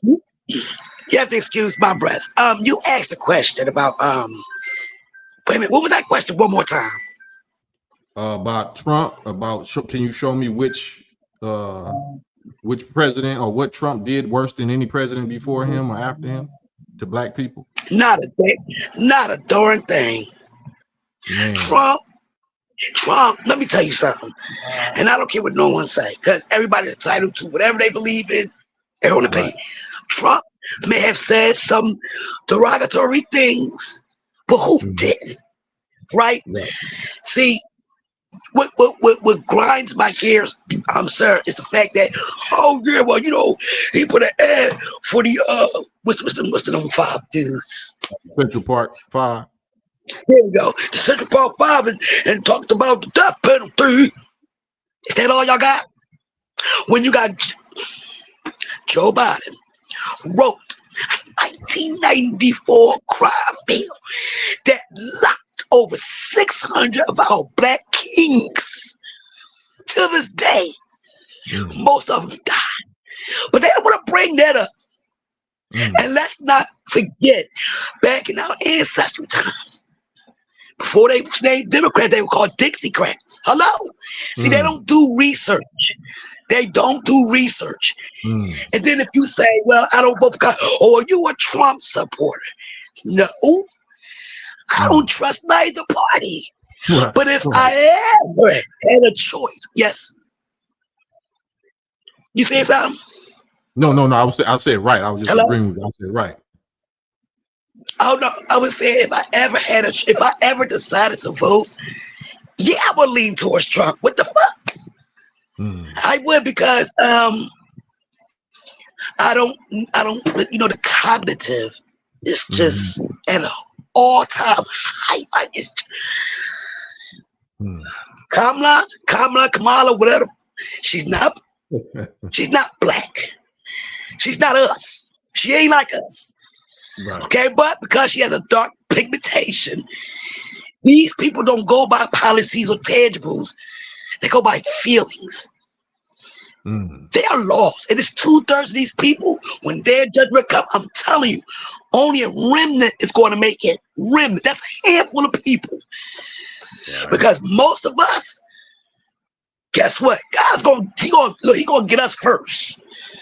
You have to excuse my breath. You asked a question about wait a minute, what was that question one more time?
About Trump, can you show me which president or what Trump did worse than any president before him or after him to black people?
Not a darn thing.
Man.
Trump, let me tell you something. And I don't care what no one say, because everybody's entitled to whatever they believe in, their own opinion. Right. Trump may have said some derogatory things, but who didn't? Right? See, what grinds my gears, sir, is the fact that, oh yeah, well, he put an ad for the what's the number 5 dudes?
Central Park 5.
There we go. The Central Park 5 and talked about the death penalty. Is that all y'all got? When you got Joe Biden wrote a 1994 crime bill that locked over 600 of our black kings. To this day, most of them died. But they don't want to bring that up. And let's not forget, back in our ancestral times, before they was named Democrats, they were called Dixiecrats. Hello? See, they don't do research. They don't do research. And then if you say, well, I don't vote for God, or are you a Trump supporter? No. I don't trust neither party. But if I ever had a choice, yes. You say something?
No. I said right. I was just agreeing with you. I said right.
Oh no, I was saying if I ever decided to vote, yeah, I would lean towards Trump. What the fuck? I would, because I don't the cognitive is just at an all-time high. I just Kamala, whatever. She's not black. She's not us. She ain't like us. Right. Okay, but because she has a dark pigmentation, these people don't go by policies or tangibles. They go by feelings. They are lost. And it's 2/3 of these people, when their judgment comes, I'm telling you, only a remnant is going to make it. Remnant. That's a handful of people. Right. Because most of us, guess what? God's he gonna get us first.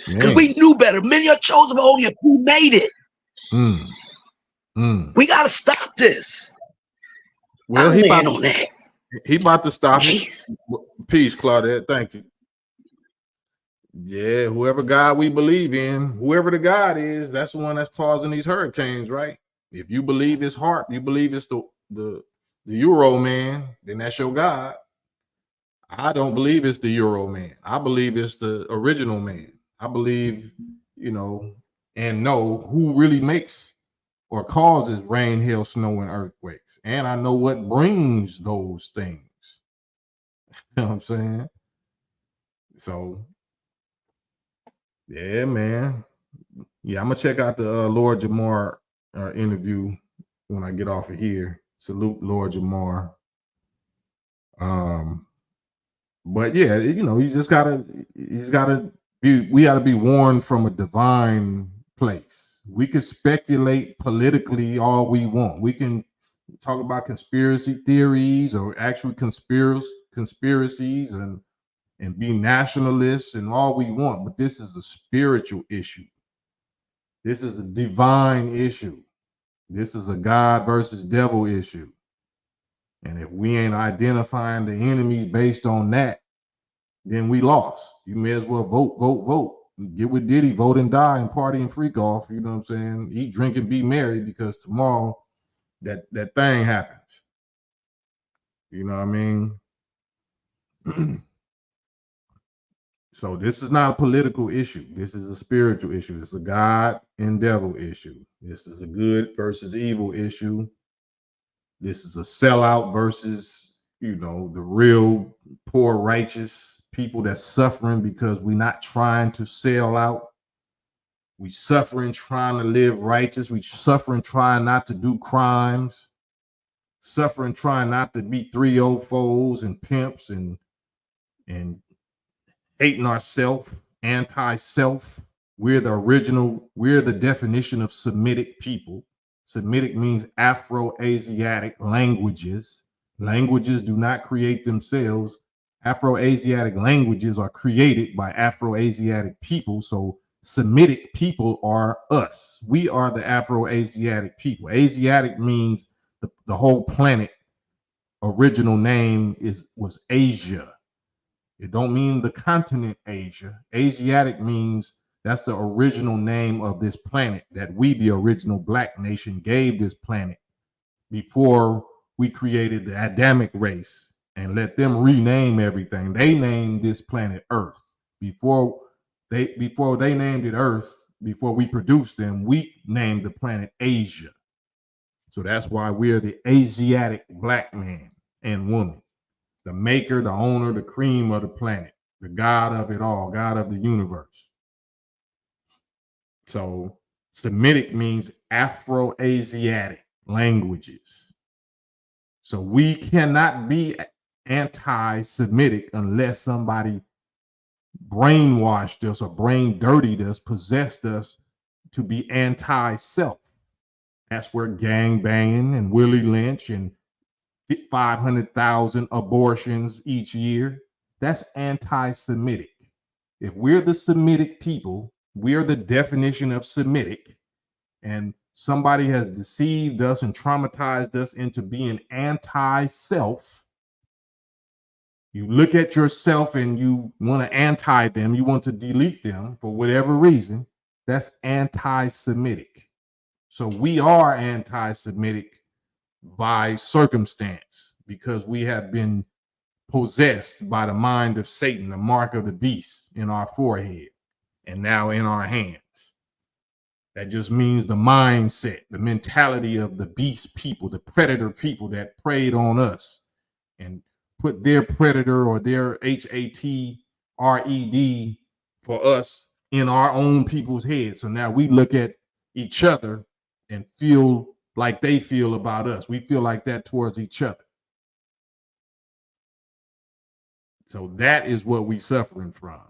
Because we knew better. Many are chosen, but only a few made it. We gotta stop this.
Well, he about to stop it. Peace, Claudette. Thank you. Yeah, whoever God we believe in, whoever the God is, that's the one that's causing these hurricanes, right? If you believe his heart, you believe it's the Euro man, then that's your God. I don't believe it's the Euro man. I believe it's the original man. I believe, and know who really makes or causes rain, hail, snow, and earthquakes. And I know what brings those things. You know what I'm saying? So, yeah, man. Yeah, I'm going to check out the Lord Jamar interview when I get off of here. Salute Lord Jamar. But yeah, you know, we gotta be warned from a divine place. We can speculate politically all we want. We can talk about conspiracy theories or actual conspiracies and be nationalists and all we want, but this is a spiritual issue. This is a divine issue. This is a God versus devil issue. And if we ain't identifying the enemies based on that, then we lost. You may as well vote. Get with Diddy, vote and die and party and freak off. You know what I'm saying? Eat, drink, and be merry, because tomorrow that thing happens. You know what I mean? So this is not a political issue. This is a spiritual issue. It's a God and devil issue. This is a good versus evil issue. This is a sellout versus, you know, the real poor, righteous people that's suffering because we're not trying to sell out. We suffering trying to live righteous. We suffering trying not to do crimes. Suffering trying not to be 304s and pimps and hating ourselves, anti-self. We're the definition of Semitic people. Semitic means Afro-Asiatic languages. Languages do not create themselves. Afro-Asiatic languages are created by Afro-Asiatic people. So Semitic people are us. We are the Afro-Asiatic people. Asiatic means the whole planet. Original name was Asia. It don't mean the continent Asia. Asiatic means that's the original name of this planet that we, the original black nation, gave this planet before we created the Adamic race and let them rename everything. They named this planet Earth. Before they named it Earth, before we produced them, we named the planet Asia. So that's why we're the Asiatic black man and woman. The maker, the owner, the cream of the planet, the God of it all, God of the universe. So Semitic means Afro-Asiatic languages. So we cannot be anti-Semitic unless somebody brainwashed us or brain dirtied us, possessed us to be anti-self. That's where gang banging and Willie Lynch and 500,000 abortions each year. That's anti-Semitic. If we're the Semitic people, we're the definition of Semitic, and somebody has deceived us and traumatized us into being anti-self. You look at yourself and you want to anti them, you want to delete them for whatever reason. That's anti-Semitic. So we are anti-Semitic by circumstance, because we have been possessed by the mind of Satan, the mark of the beast in our forehead and now in our hands. That just means the mindset, the mentality of the beast people, the predator people that preyed on us and put their predator or their HATRED for us in our own people's heads. So now we look at each other and feel like they feel about us. We feel like that towards each other. So that is what we're suffering from.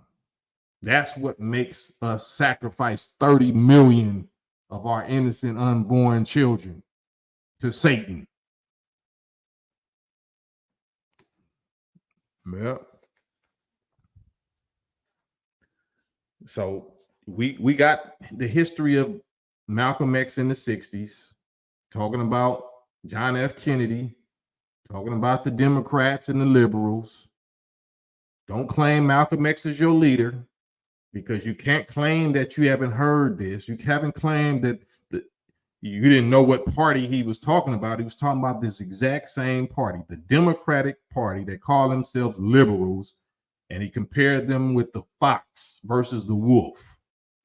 That's what makes us sacrifice 30 million of our innocent unborn children to Satan. Yep. So we got the history of Malcolm X in the 60s, talking about John F. Kennedy, talking about the Democrats and the liberals. Don't claim Malcolm X as your leader, because you can't claim that you haven't heard this. You haven't claimed that you didn't know what party he was talking about. He was talking about this exact same party, the Democratic Party. They call themselves liberals, and he compared them with the fox versus the wolf.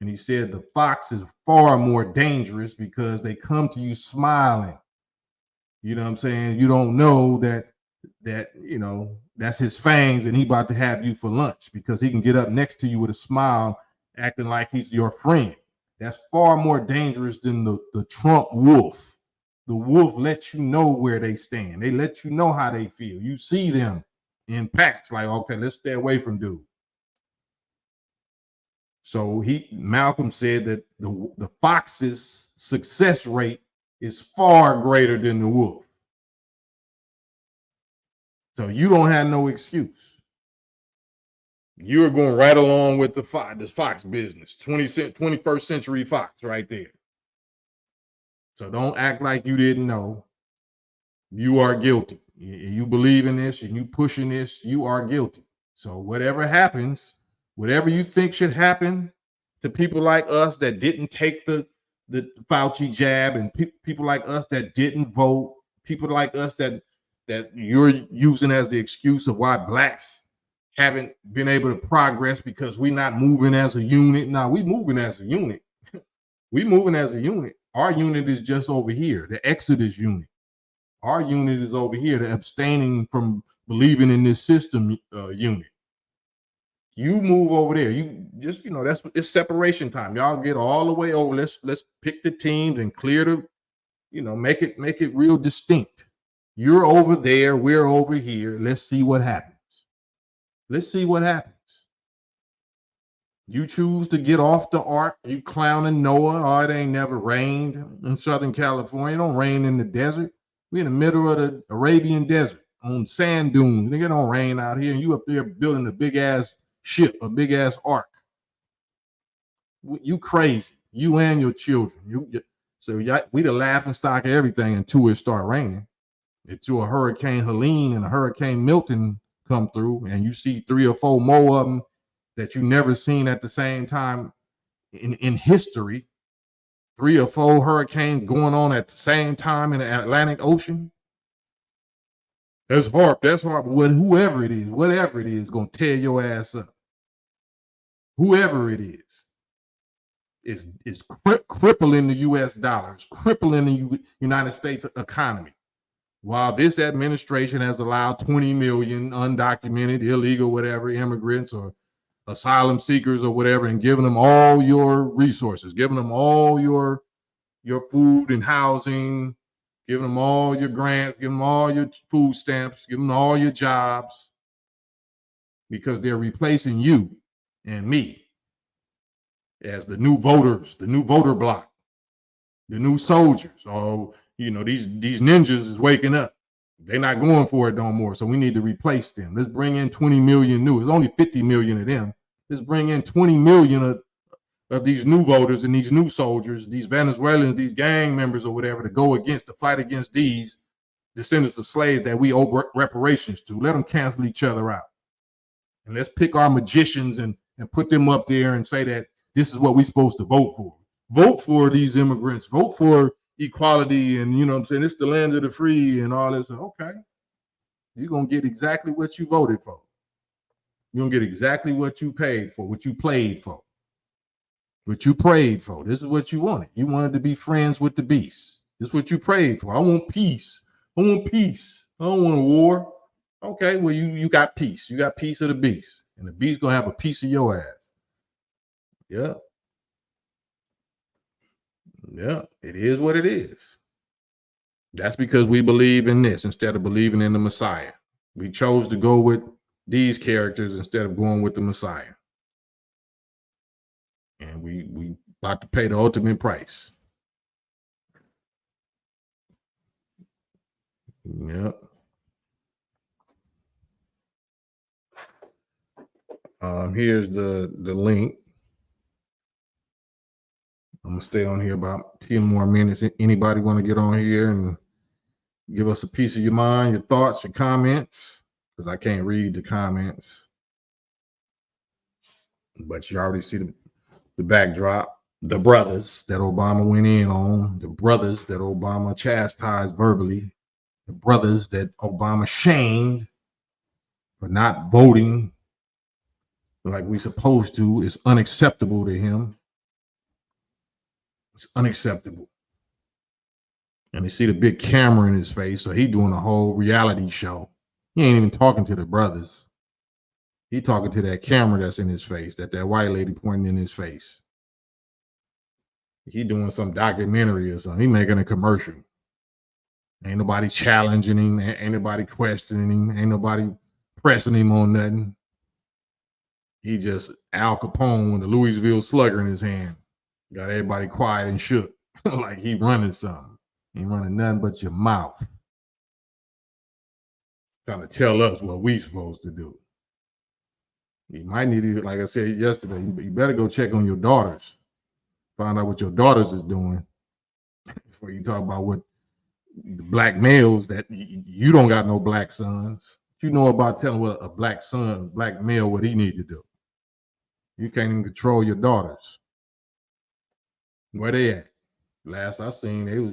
And he said the fox is far more dangerous because they come to you smiling. You know what I'm saying? You don't know that that's his fangs and he about to have you for lunch because he can get up next to you with a smile, acting like he's your friend. That's far more dangerous than the Trump wolf. The wolf lets you know where they stand. They let you know how they feel. You see them in packs, like, okay, let's stay away from dude. So Malcolm said that the fox's success rate is far greater than the wolf. So you don't have no excuse. You're going right along with the fox business, 21st century fox right there. So don't act like you didn't know. You are guilty. You believe in this and you pushing this, you are guilty. So whatever happens, whatever you think should happen to people like us that didn't take the Fauci jab, and people like us that didn't vote, people like us that you're using as the excuse of why blacks haven't been able to progress because we're not moving as a unit. Now we moving as a unit. We moving as a unit. Our unit is just over here, the Exodus unit. Our unit is over here, the abstaining from believing in this system unit. You move over there. You just, it's separation time. Y'all get all the way over. Let's pick the teams and clear the, make it real distinct. You're over there, we're over here. Let's see what happens. Let's see what happens. You choose to get off the ark. You clowning Noah. Oh, it ain't never rained in Southern California. It don't rain in the desert. We're in the middle of the Arabian desert on sand dunes. Nigga, don't rain out here. And you up there building a big ass ship, a big ass ark. You crazy. You and your children. We the laughing stock of everything until it start raining. Until a Hurricane Helene and a Hurricane Milton come through, and you see 3 or 4 more of them that you never seen at the same time in history. 3 or 4 hurricanes going on at the same time in the Atlantic Ocean. That's hard. But whoever it is, whatever it is, gonna tear your ass up. Whoever it is crippling the U.S. dollars, crippling the United States economy. While this administration has allowed 20 million undocumented, illegal, whatever, immigrants or asylum seekers or whatever, and giving them all your resources, giving them all your food and housing, giving them all your grants, giving them all your food stamps, giving them all your jobs, because they're replacing you and me as the new voters, the new voter bloc, the new soldiers. Oh, these ninjas is waking up. They're not going for it no more. So we need to replace them. Let's bring in 20 million new. There's only 50 million of them. Let's bring in 20 million of these new voters and these new soldiers, these Venezuelans, these gang members or whatever, to fight against these descendants of slaves that we owe reparations to. Let them cancel each other out. And let's pick our magicians and put them up there and say that this is what we're supposed to vote for. Vote for these immigrants. Vote for equality, and it's the land of the free and all this. Okay, you're gonna get exactly what you voted for. You're gonna get exactly what you paid for, what you played for, what you prayed for. This is what you wanted. You wanted to be friends with the beast. This is what you prayed for. I want peace. I want peace. I don't want a war. Okay, well, you got peace. You got peace of the beast, and the beast gonna have a piece of your ass. Yeah. Yeah, it is what it is. That's because we believe in this instead of believing in the Messiah. We chose to go with these characters instead of going with the Messiah. And we about to pay the ultimate price. Yep. Here's the link. I'm gonna stay on here about 10 more minutes. Anybody want to get on here and give us a piece of your mind, your thoughts, your comments? Because I can't read the comments. But you already see the backdrop. The brothers that Obama went in on, the brothers that Obama chastised verbally, the brothers that Obama shamed for not voting like we supposed to is unacceptable to him. It's unacceptable. And they see the big camera in his face, so he doing a whole reality show. He ain't even talking to the brothers. He talking to that camera that's in his face, that white lady pointing in his face. He doing some documentary or something. He making a commercial. Ain't nobody challenging him. Ain't nobody questioning him. Ain't nobody pressing him on nothing. He just Al Capone with the Louisville Slugger in his hand. Got everybody quiet and shook like he running something. Ain't running nothing but your mouth. Trying to tell us what we supposed to do. You might need to, like I said yesterday, you better go check on your daughters. Find out what your daughters is doing before you talk about what the black males that you don't got no black sons. You know about telling what a black son, black male, what he need to do. You can't even control your daughters. Where they at? Last I seen, they was,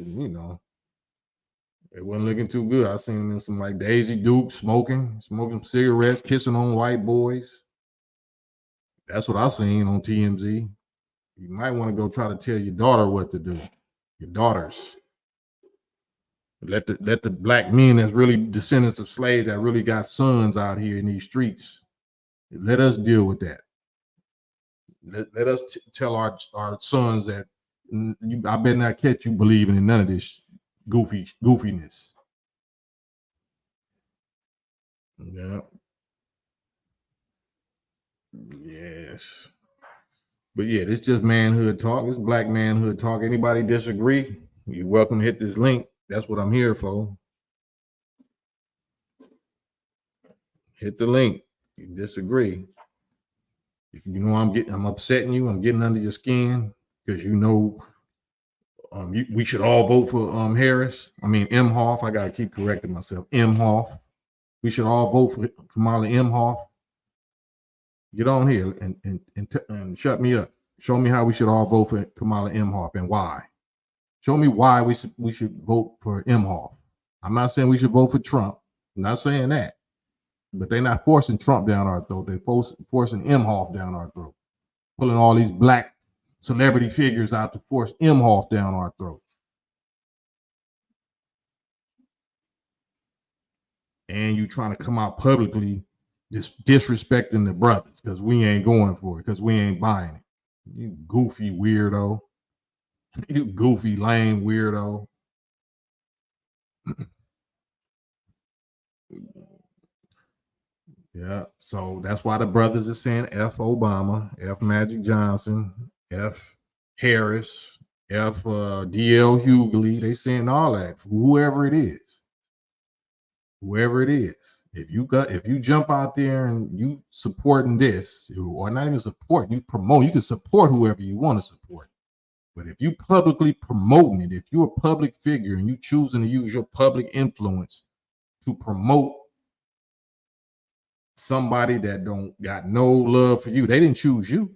it wasn't looking too good. I seen them in some like Daisy Duke smoking cigarettes, kissing on white boys. That's what I seen on TMZ. You might want to go try to tell your daughter what to do. Your daughters. Let the black men that's really descendants of slaves that really got sons out here in these streets. Let us deal with that. Let us tell our sons that I better not catch you believing in none of this goofiness. Yeah. Yes. But yeah, this just manhood talk. This black manhood talk. Anybody disagree? You're welcome to hit this link. That's what I'm here for. Hit the link. You disagree. If you know I'm upsetting you, I'm getting under your skin because we should all vote for Harris. I mean Imhoff. I gotta keep correcting myself. Imhoff. We should all vote for Kamala Imhoff. Get on here and shut me up. Show me how we should all vote for Kamala Imhoff and why. Show me why we should vote for Imhoff. I'm not saying we should vote for Trump. I'm not saying that. But they're not forcing Trump down our throat. They're forcing Imhoff down our throat. Pulling all these black celebrity figures out to force Imhoff down our throat. And you trying to come out publicly disrespecting the brothers because we ain't going for it, because we ain't buying it. You goofy weirdo. You goofy lame weirdo. Yeah, so that's why the brothers are saying F Obama, F Magic Johnson, F Harris, F DL Hughley. They saying all that, whoever it is. Whoever it is. If you jump out there and you supporting this, or not even support, you promote, you can support whoever you want to support. But if you publicly promoting it, if you're a public figure and you choosing to use your public influence to promote somebody that don't got no love for you, they didn't choose you.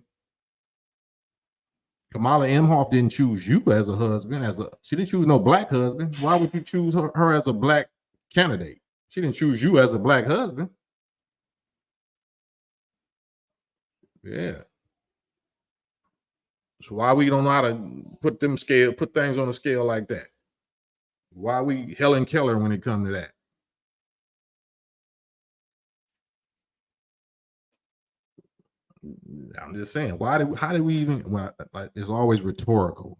Kamala Imhoff didn't choose you as a husband. She didn't choose no black husband. Why would you choose her as a black candidate? She didn't choose you as a black husband. Yeah. So why we don't know how to put things on a scale like that? Why we Helen Keller when it comes to that? I'm just saying, how do we even, like, it's always rhetorical.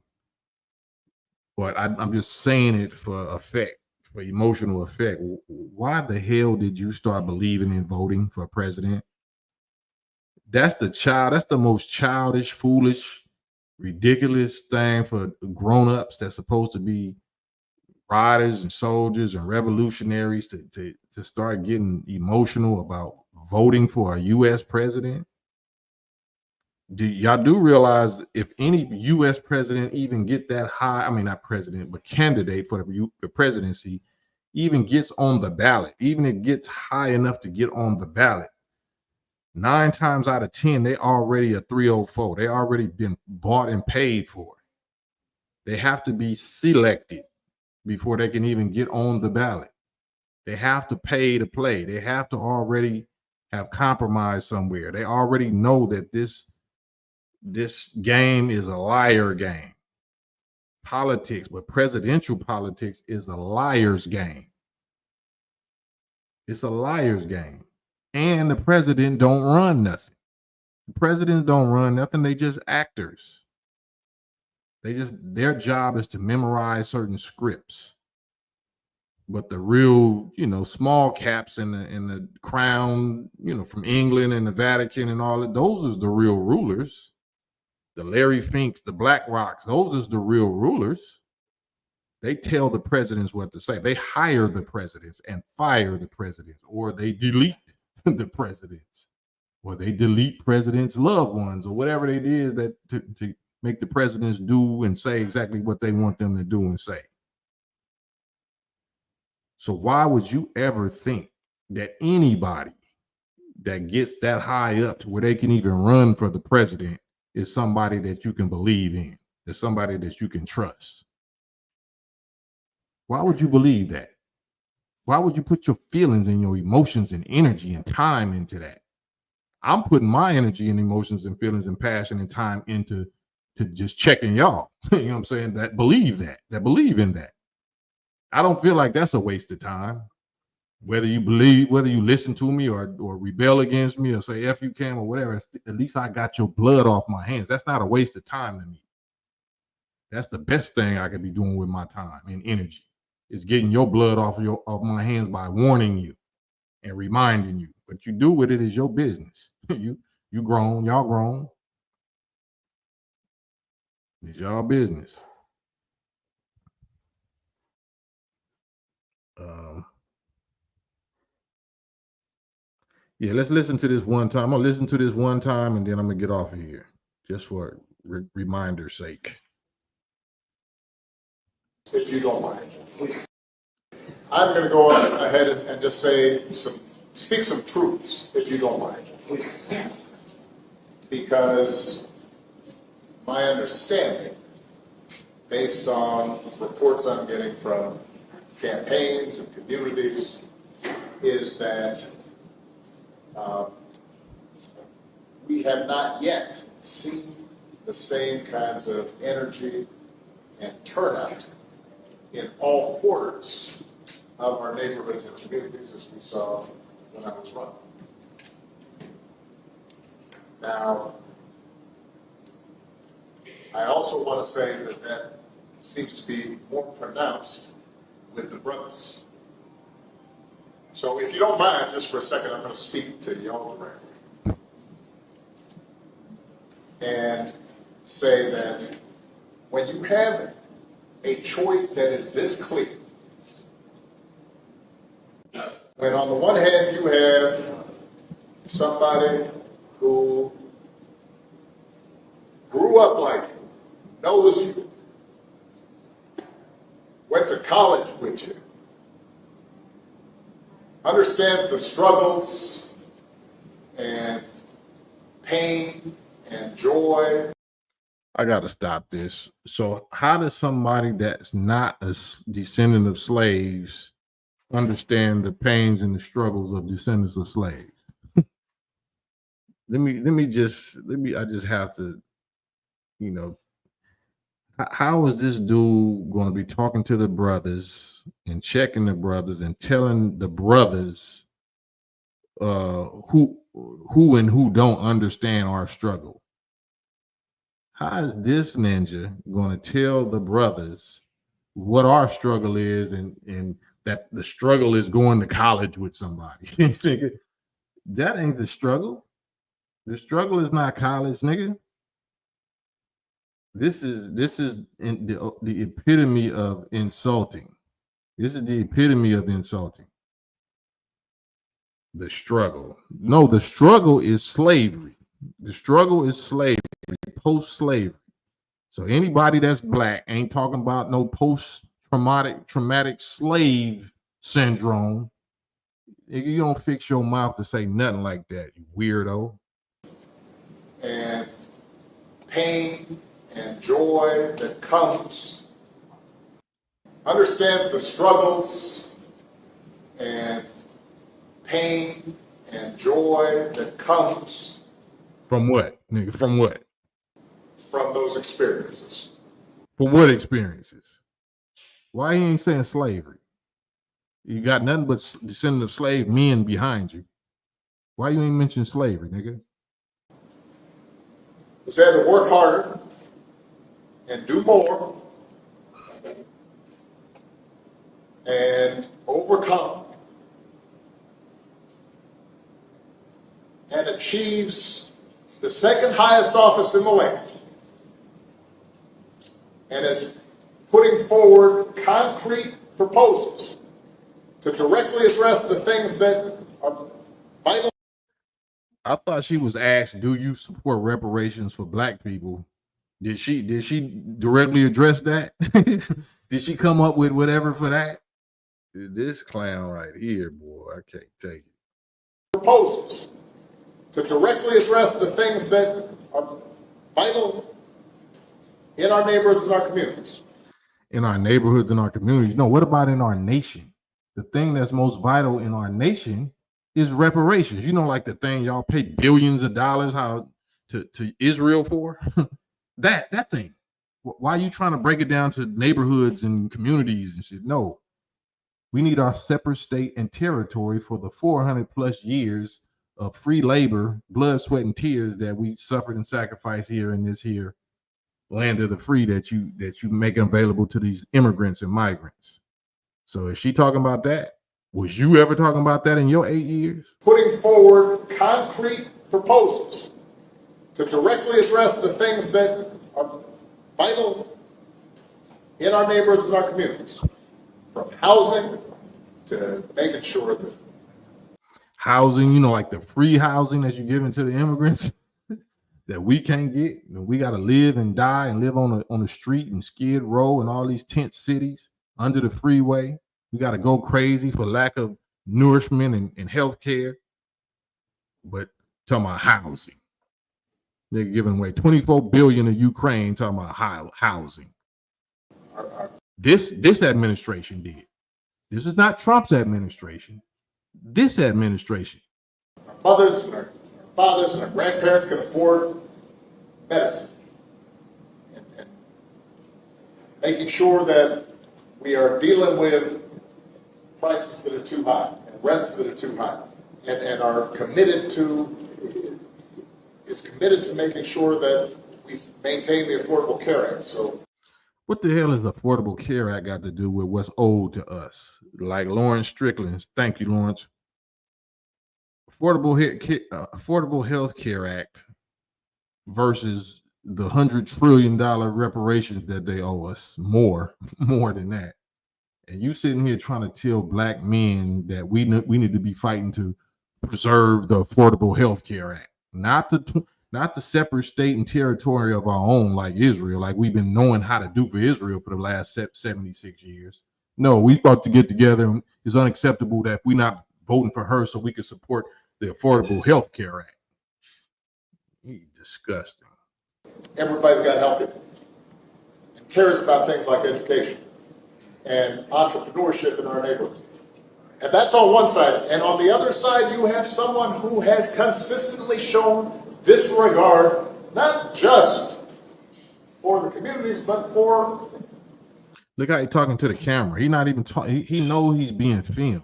But I'm just saying it for effect, for emotional effect. Why the hell did you start believing in voting for president? That's the most childish, foolish, ridiculous thing for grown-ups that's supposed to be riders and soldiers and revolutionaries to start getting emotional about voting for a U.S. president. Y'all do realize if any U.S. president even get that high, I mean, not president, but candidate for the presidency even gets on the ballot, even it gets high enough to get on the ballot, 9 times out of 10, they already a 304. They already been bought and paid for. They have to be selected before they can even get on the ballot. They have to pay to play. They have to already have compromised somewhere. They already know that this game is a liar game. politics, but presidential politics is a liar's game. It's a liar's game. And the president don't run nothing. The presidents don't run nothing. They just actors. Their job is to memorize certain scripts. But the real, small caps in the crown, from England and the Vatican and all that, those is the real rulers. The Larry Finks, the Black Rocks, those is the real rulers. They tell the presidents what to say. They hire the presidents and fire the presidents, or they delete the presidents, or they delete presidents' loved ones, or whatever it is that to make the presidents do and say exactly what they want them to do and say. So why would you ever think that anybody that gets that high up to where they can even run for the president is somebody that you can believe in, is somebody that you can trust? Why would you believe that? Why would you put your feelings and your emotions and energy and time into that? I'm putting my energy and emotions and feelings and passion and time into just checking y'all. You know what I'm saying? That believe in that. I don't feel like that's a waste of time. Whether you listen to me or rebel against me or say F you Cam or whatever, at least I got your blood off my hands. That's not a waste of time to me. That's the best thing I could be doing with my time and energy, is getting your blood off my hands by warning you and reminding you. What you do with it is your business. You grown, y'all grown. It's y'all business. Yeah, let's listen to this one time. I'm gonna listen to this one time, and then I'm gonna get off of here, just for reminder's sake.
If you don't mind, I'm going to go ahead and just speak some truths, if you don't mind. Yes. Because my understanding, based on reports I'm getting from campaigns and communities, is that we have not yet seen the same kinds of energy and turnout in all quarters of our neighborhoods and communities as we saw when I was running. Now, I also want to say that seems to be more pronounced with the brothers. So if you don't mind, just for a second, I'm going to speak to y'all directly and say that when you have a choice that is this clear, when on the one hand you have somebody who grew up like you, knows you, went to college with you, understands the struggles and pain and joy.
I gotta stop this. So how does somebody that's not a descendant of slaves understand the pains and the struggles of descendants of slaves? I just have to, how is this dude going to be talking to the brothers and checking the brothers and telling the brothers who and who don't understand our struggle? How is this ninja going to tell the brothers what our struggle is and that the struggle is going to college with somebody? That ain't the struggle. The struggle is not college, nigga. This is the epitome of insulting. This is the epitome of insulting. The struggle. No, the struggle is slavery. The struggle is slavery, post-slavery. So anybody that's black ain't talking about no post-traumatic slave syndrome. You don't fix your mouth to say nothing like that, you weirdo.
And pain and joy that comes, understands the struggles and pain and joy that comes.
From what, nigga? From what?
From those experiences.
For what experiences? Why he ain't saying slavery? You got nothing but descendant of slave men behind you. Why you ain't mention slavery, nigga?
We said to work harder and do more and overcome and achieves the second highest office in the land and is putting forward concrete proposals to directly address the things that are vital.
I thought she was asked, do you support reparations for black people? Did she directly address that? Did she come up with whatever for that? This clown right here, boy, I can't take it.
Proposals to directly address the things that are vital in our neighborhoods and our communities.
In our neighborhoods and our communities. No, what about in our nation? The thing that's most vital in our nation is reparations. You know, like the thing y'all pay billions of dollars to Israel for? that thing. Why are you trying to break it down to neighborhoods and communities and shit? No. We need our separate state and territory for the 400 plus years of free labor, blood, sweat, and tears that we suffered and sacrificed here in this here land of the free that you make available to these immigrants and migrants. So is she talking about that? Was you ever talking about that in your 8 years?
Putting forward concrete proposals to directly address the things that are vital in our neighborhoods and our communities, from housing to making sure that
housing, you know, like the free housing that you're giving to the immigrants that we can't get. We got to live and die and live on the street and Skid Row and all these tent cities under the freeway. We got to go crazy for lack of nourishment and health care. But talking about housing, they're giving away $24 billion to Ukraine. Talking about housing. This administration did. This is not Trump's administration. This administration.
our mothers and our fathers and our grandparents can afford medicine. And making sure that we are dealing with prices that are too high and rents that are too high, and are committed to making sure that we maintain the Affordable Care Act. So
what the hell is the Affordable Care Act got to do with what's owed to us? Like Lawrence Strickland's, thank you, Lawrence. Affordable Health Care Act versus the $100 trillion reparations that they owe us, more than that. And you sitting here trying to tell black men that we need to be fighting to preserve the Affordable Health Care Act, not the separate state and territory of our own, like Israel, like we've been knowing how to do for Israel for the last 76 years. No, we thought to get together. It's unacceptable that we're not voting for her so we can support the Affordable Health Care Act. Disgusting.
everybody's got help and cares about things like education and entrepreneurship in our neighborhoods. And that's on one side. And on the other side, you have someone who has consistently shown disregard, not just for the communities, but for...
Look how he's talking to the camera. He not even talking. He knows he's being filmed.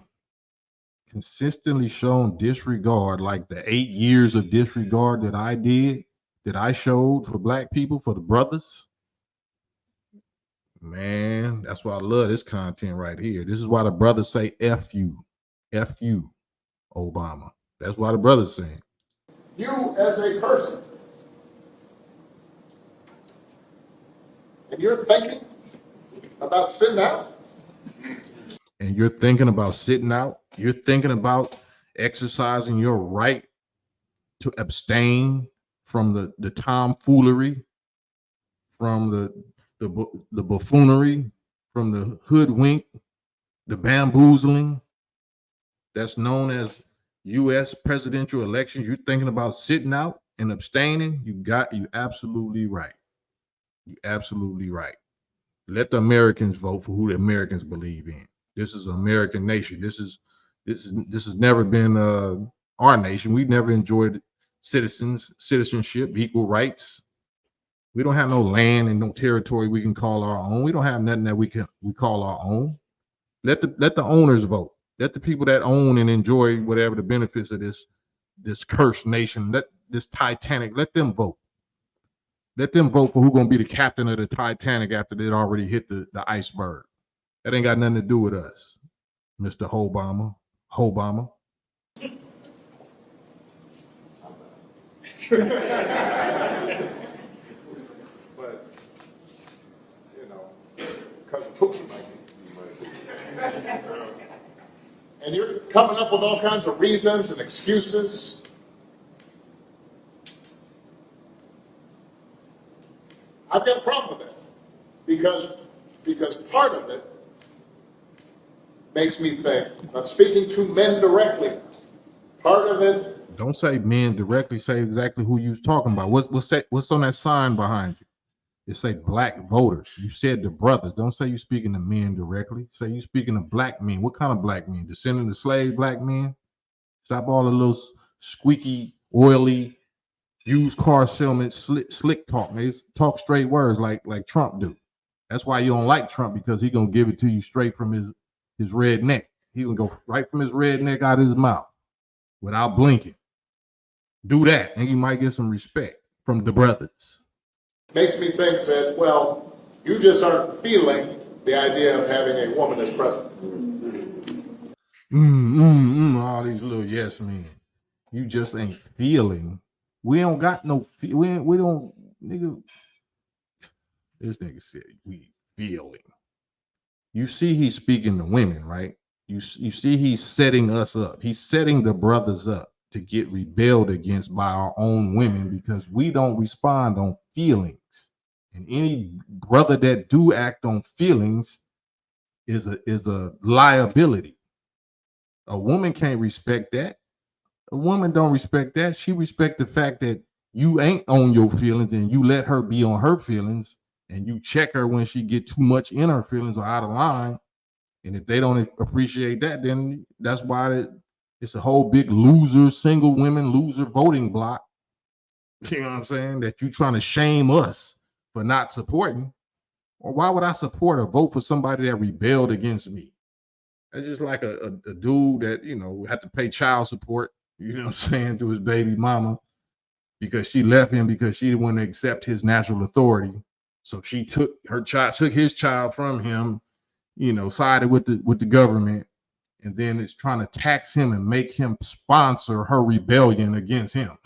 Consistently shown disregard, like the 8 years of disregard that I showed for black people, for the brothers. Man, that's why I love this content right here. This is why the brothers say F you, Obama. That's why the brothers saying.
You as a person, and you're thinking about sitting out.
And you're thinking about sitting out. You're thinking about exercising your right to abstain from the tomfoolery, from the buffoonery, from the hoodwink, the bamboozling that's known as U.S. presidential elections. You're thinking about sitting out and abstaining. You absolutely right. You absolutely right. Let the Americans vote for who the Americans believe in. This is an American nation. This has never been our nation. We've never enjoyed citizenship, equal rights. We don't have no land and no territory we can call our own. We don't have nothing that we call our own. Let the owners vote. Let the people that own and enjoy whatever the benefits of this cursed nation, let this Titanic, let them vote. Let them vote for who's gonna be the captain of the Titanic after they already hit the iceberg. That ain't got nothing to do with us, Mr. Obama.
But, you know, because Putin might be. And you're coming up with all kinds of reasons and excuses. I've got a problem with that. Because part of it makes me think, I'm speaking to men directly, part of it.
Don't say men directly, say exactly who you was talking about. What's on that sign behind you? It say black voters. You said the brothers. Don't say you speaking to men directly. Say you speaking to black men. What kind of black men? Descendant of slave black men? Stop all the little squeaky, oily, used car salesman, slick talk. They talk straight words like Trump do. That's why you don't like Trump, because he gonna give it to you straight from his red neck. He gonna go right from his red neck out of his mouth without blinking. Do that, and you might get some respect from the brothers.
Makes me think that, well, you just aren't feeling the idea of having a woman as president.
All these little yes men. You just ain't feeling. We don't got no. We don't. Nigga, this nigga said we feeling. You see, he's speaking to women, right? You see, he's setting us up. He's setting the brothers up to get rebelled against by our own women, because we don't respond on feelings. And any brother that do act on feelings is a liability. A woman can't respect that. A woman don't respect that. She respect the fact that you ain't on your feelings and you let her be on her feelings, and you check her when she get too much in her feelings or out of line. And if they don't appreciate that, then that's why it's a whole big loser, single women loser voting block. You know what I'm saying? That you trying to shame us for not supporting. Or why would I support or vote for somebody that rebelled against me? That's just like a dude that, you know, had to pay child support, you know what I'm saying, to his baby mama because she left him because she didn't want to accept his natural authority. So she took his child from him, you know, sided with the government, and then it's trying to tax him and make him sponsor her rebellion against him.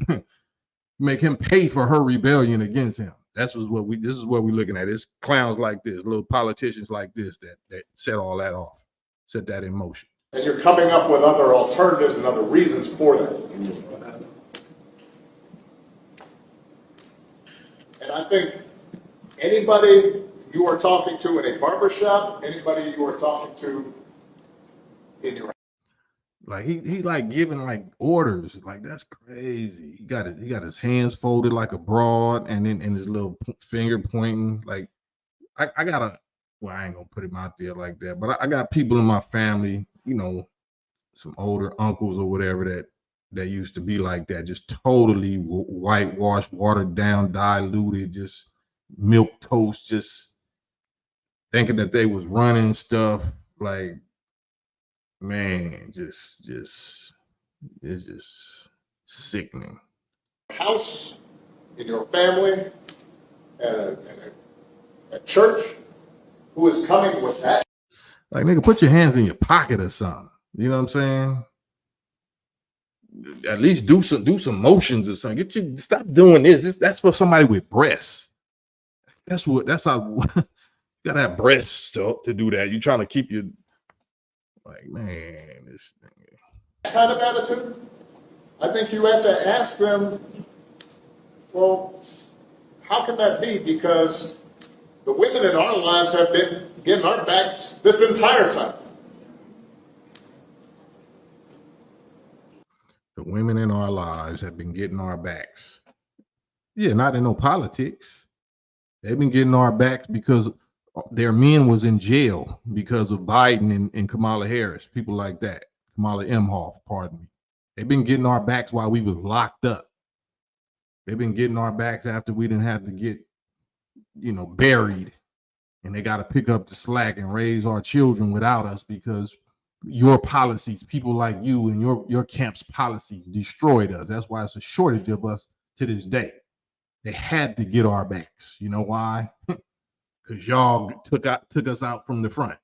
Make him pay for her rebellion against him. This is what we're looking at. It's clowns like this, little politicians like this that set all that off, set that in motion.
And you're coming up with other alternatives and other reasons for that. And I think anybody you are talking to in a barbershop, anybody you are talking to in your
like he like giving like orders, like that's crazy. He got his hands folded like a broad, and then his little finger pointing. Like I ain't gonna put him out there like that, but I got people in my family, you know, some older uncles or whatever that used to be like that, just totally whitewashed, watered down, diluted, just milk toast, just thinking that they was running stuff. Like, man, it's just sickening.
house, in your family, at a church, who is coming with that?
Like, nigga, put your hands in your pocket or something. You know what I'm saying? At least do some motions or something. Stop doing this. That's for somebody with breasts. That's how you gotta have breasts to do that. You trying to keep your, like, man, this thing.
That kind of attitude, I think you have to ask them, well, how can that be? Because the women in our lives have been getting our backs this entire time.
The women in our lives have been getting our backs. Yeah, not in no politics. They've been getting our backs because their men was in jail because of Biden and Kamala Harris, people like that. Kamala Imhoff, pardon me. They've been getting our backs while we was locked up. They've been getting our backs after we didn't have to get buried, and they got to pick up the slack and raise our children without us because your policies, people like you and your camp's policies destroyed us. That's why it's a shortage of us to this day. They had to get our backs. You know why? Because y'all took us out from the front.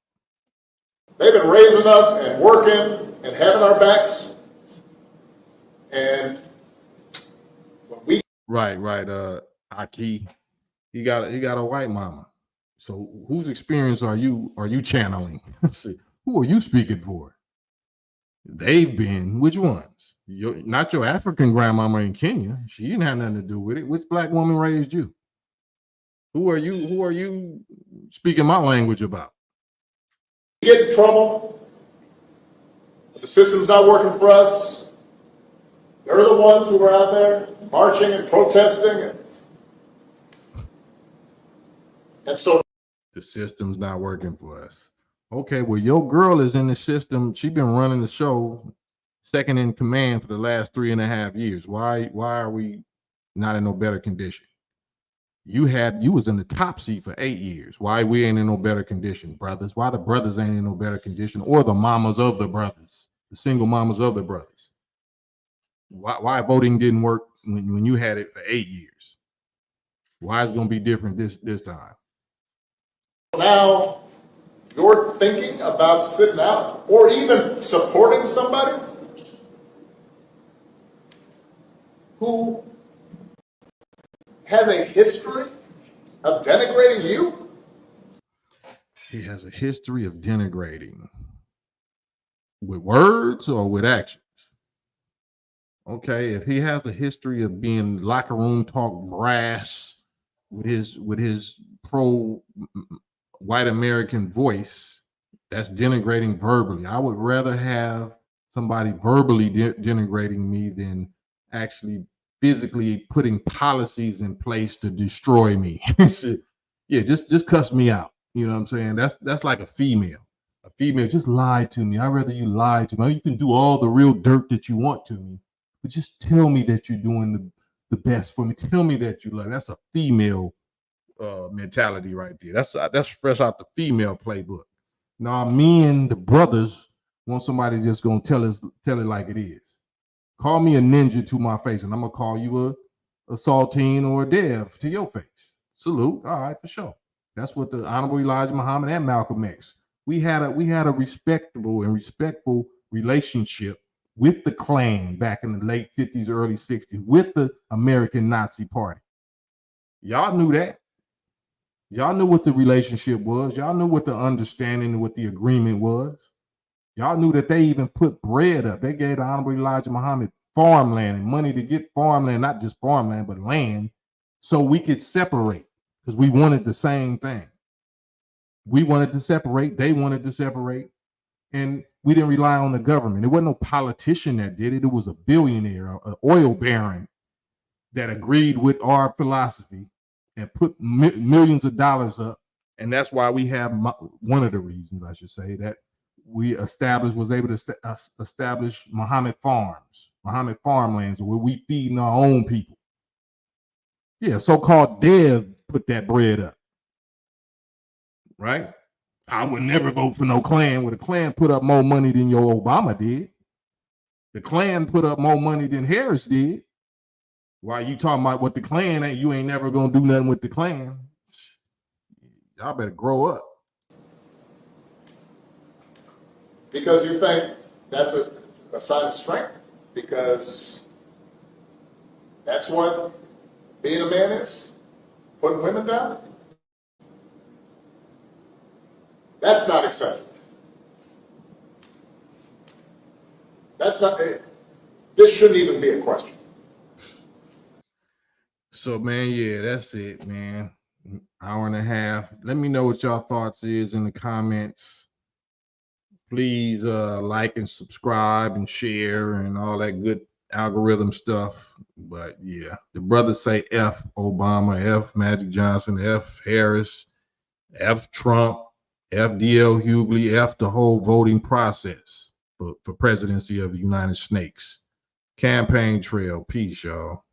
They've been raising us and working and having our backs. And when we
right, Aki, he got a white mama. So whose experience are you channeling? Who are you speaking for? They've been, which ones? Not your African grandmama in Kenya. She didn't have nothing to do with it. Which black woman raised you? Who are you speaking my language about?
get in trouble, the system's not working for us, they're the ones who are out there marching and protesting. And so
the system's not working for us. Okay, well, your girl is in the system. She's been running the show, second in command for the last 3.5 years. Why are we not in no better condition? You was in the top seat for 8 years. Why we ain't in no better condition, brothers? Why the brothers ain't in no better condition, or the mamas of the brothers, the single mamas of the brothers? Why voting didn't work when you had it for 8 years? Why is it gonna be different this time?
now you're thinking about sitting out or even supporting somebody who has a history of denigrating you?
He has a history of denigrating. With words or with actions? Okay, if he has a history of being locker room talk brass with his pro white American voice, that's denigrating verbally. I would rather have somebody verbally denigrating me than actually physically putting policies in place to destroy me. Yeah, just cuss me out. You know what I'm saying? That's like a female. A female just lied to me. I'd rather you lie to me. You can do all the real dirt that you want to me, but just tell me that you're doing the best for me. Tell me that you love me. That's a female mentality right there. That's fresh out the female playbook. Now, men, the brothers, want somebody just gonna tell it like it is. Call me a ninja to my face, and I'm gonna call you a Saltine or a Dev to your face. Salute. All right, for sure. That's what the Honorable Elijah Muhammad and Malcolm X. We had a respectable and respectful relationship with the Klan back in the late 50s, early 60s, with the American Nazi Party. Y'all knew that. Y'all knew what the relationship was. Y'all knew what the understanding and what the agreement was. Y'all knew that they even put bread up. They gave the Honorable Elijah Muhammad farmland and money to get farmland, not just farmland, but land, so we could separate, because we wanted the same thing. We wanted to separate. They wanted to separate. And we didn't rely on the government. It wasn't no politician that did it. It was a billionaire, an oil baron that agreed with our philosophy and put millions of dollars up. And that's why we have one of the reasons, I should say, that we was able to establish Muhammad Farms, Muhammad Farmlands, where we feeding our own people. Yeah, so-called Dev put that bread up, right? I would never vote for no Klan. Well, the Klan put up more money than your Obama did. The Klan put up more money than Harris did. Why you talking about what the Klan ain't? You ain't never gonna do nothing with the Klan. Y'all better grow up.
Because you think that's a sign of strength? Because that's what being a man is? Putting women down? That's not acceptable. That's not it. This shouldn't even be a question.
So, man, yeah, that's it, man. Hour and a half. Let me know what y'all thoughts is in the comments. Please like and subscribe and share and all that good algorithm stuff. But yeah, the brothers say F Obama, F Magic Johnson, F Harris, F Trump, F DL Hughley, F the whole voting process for presidency of the United States. Campaign trail. Peace, y'all.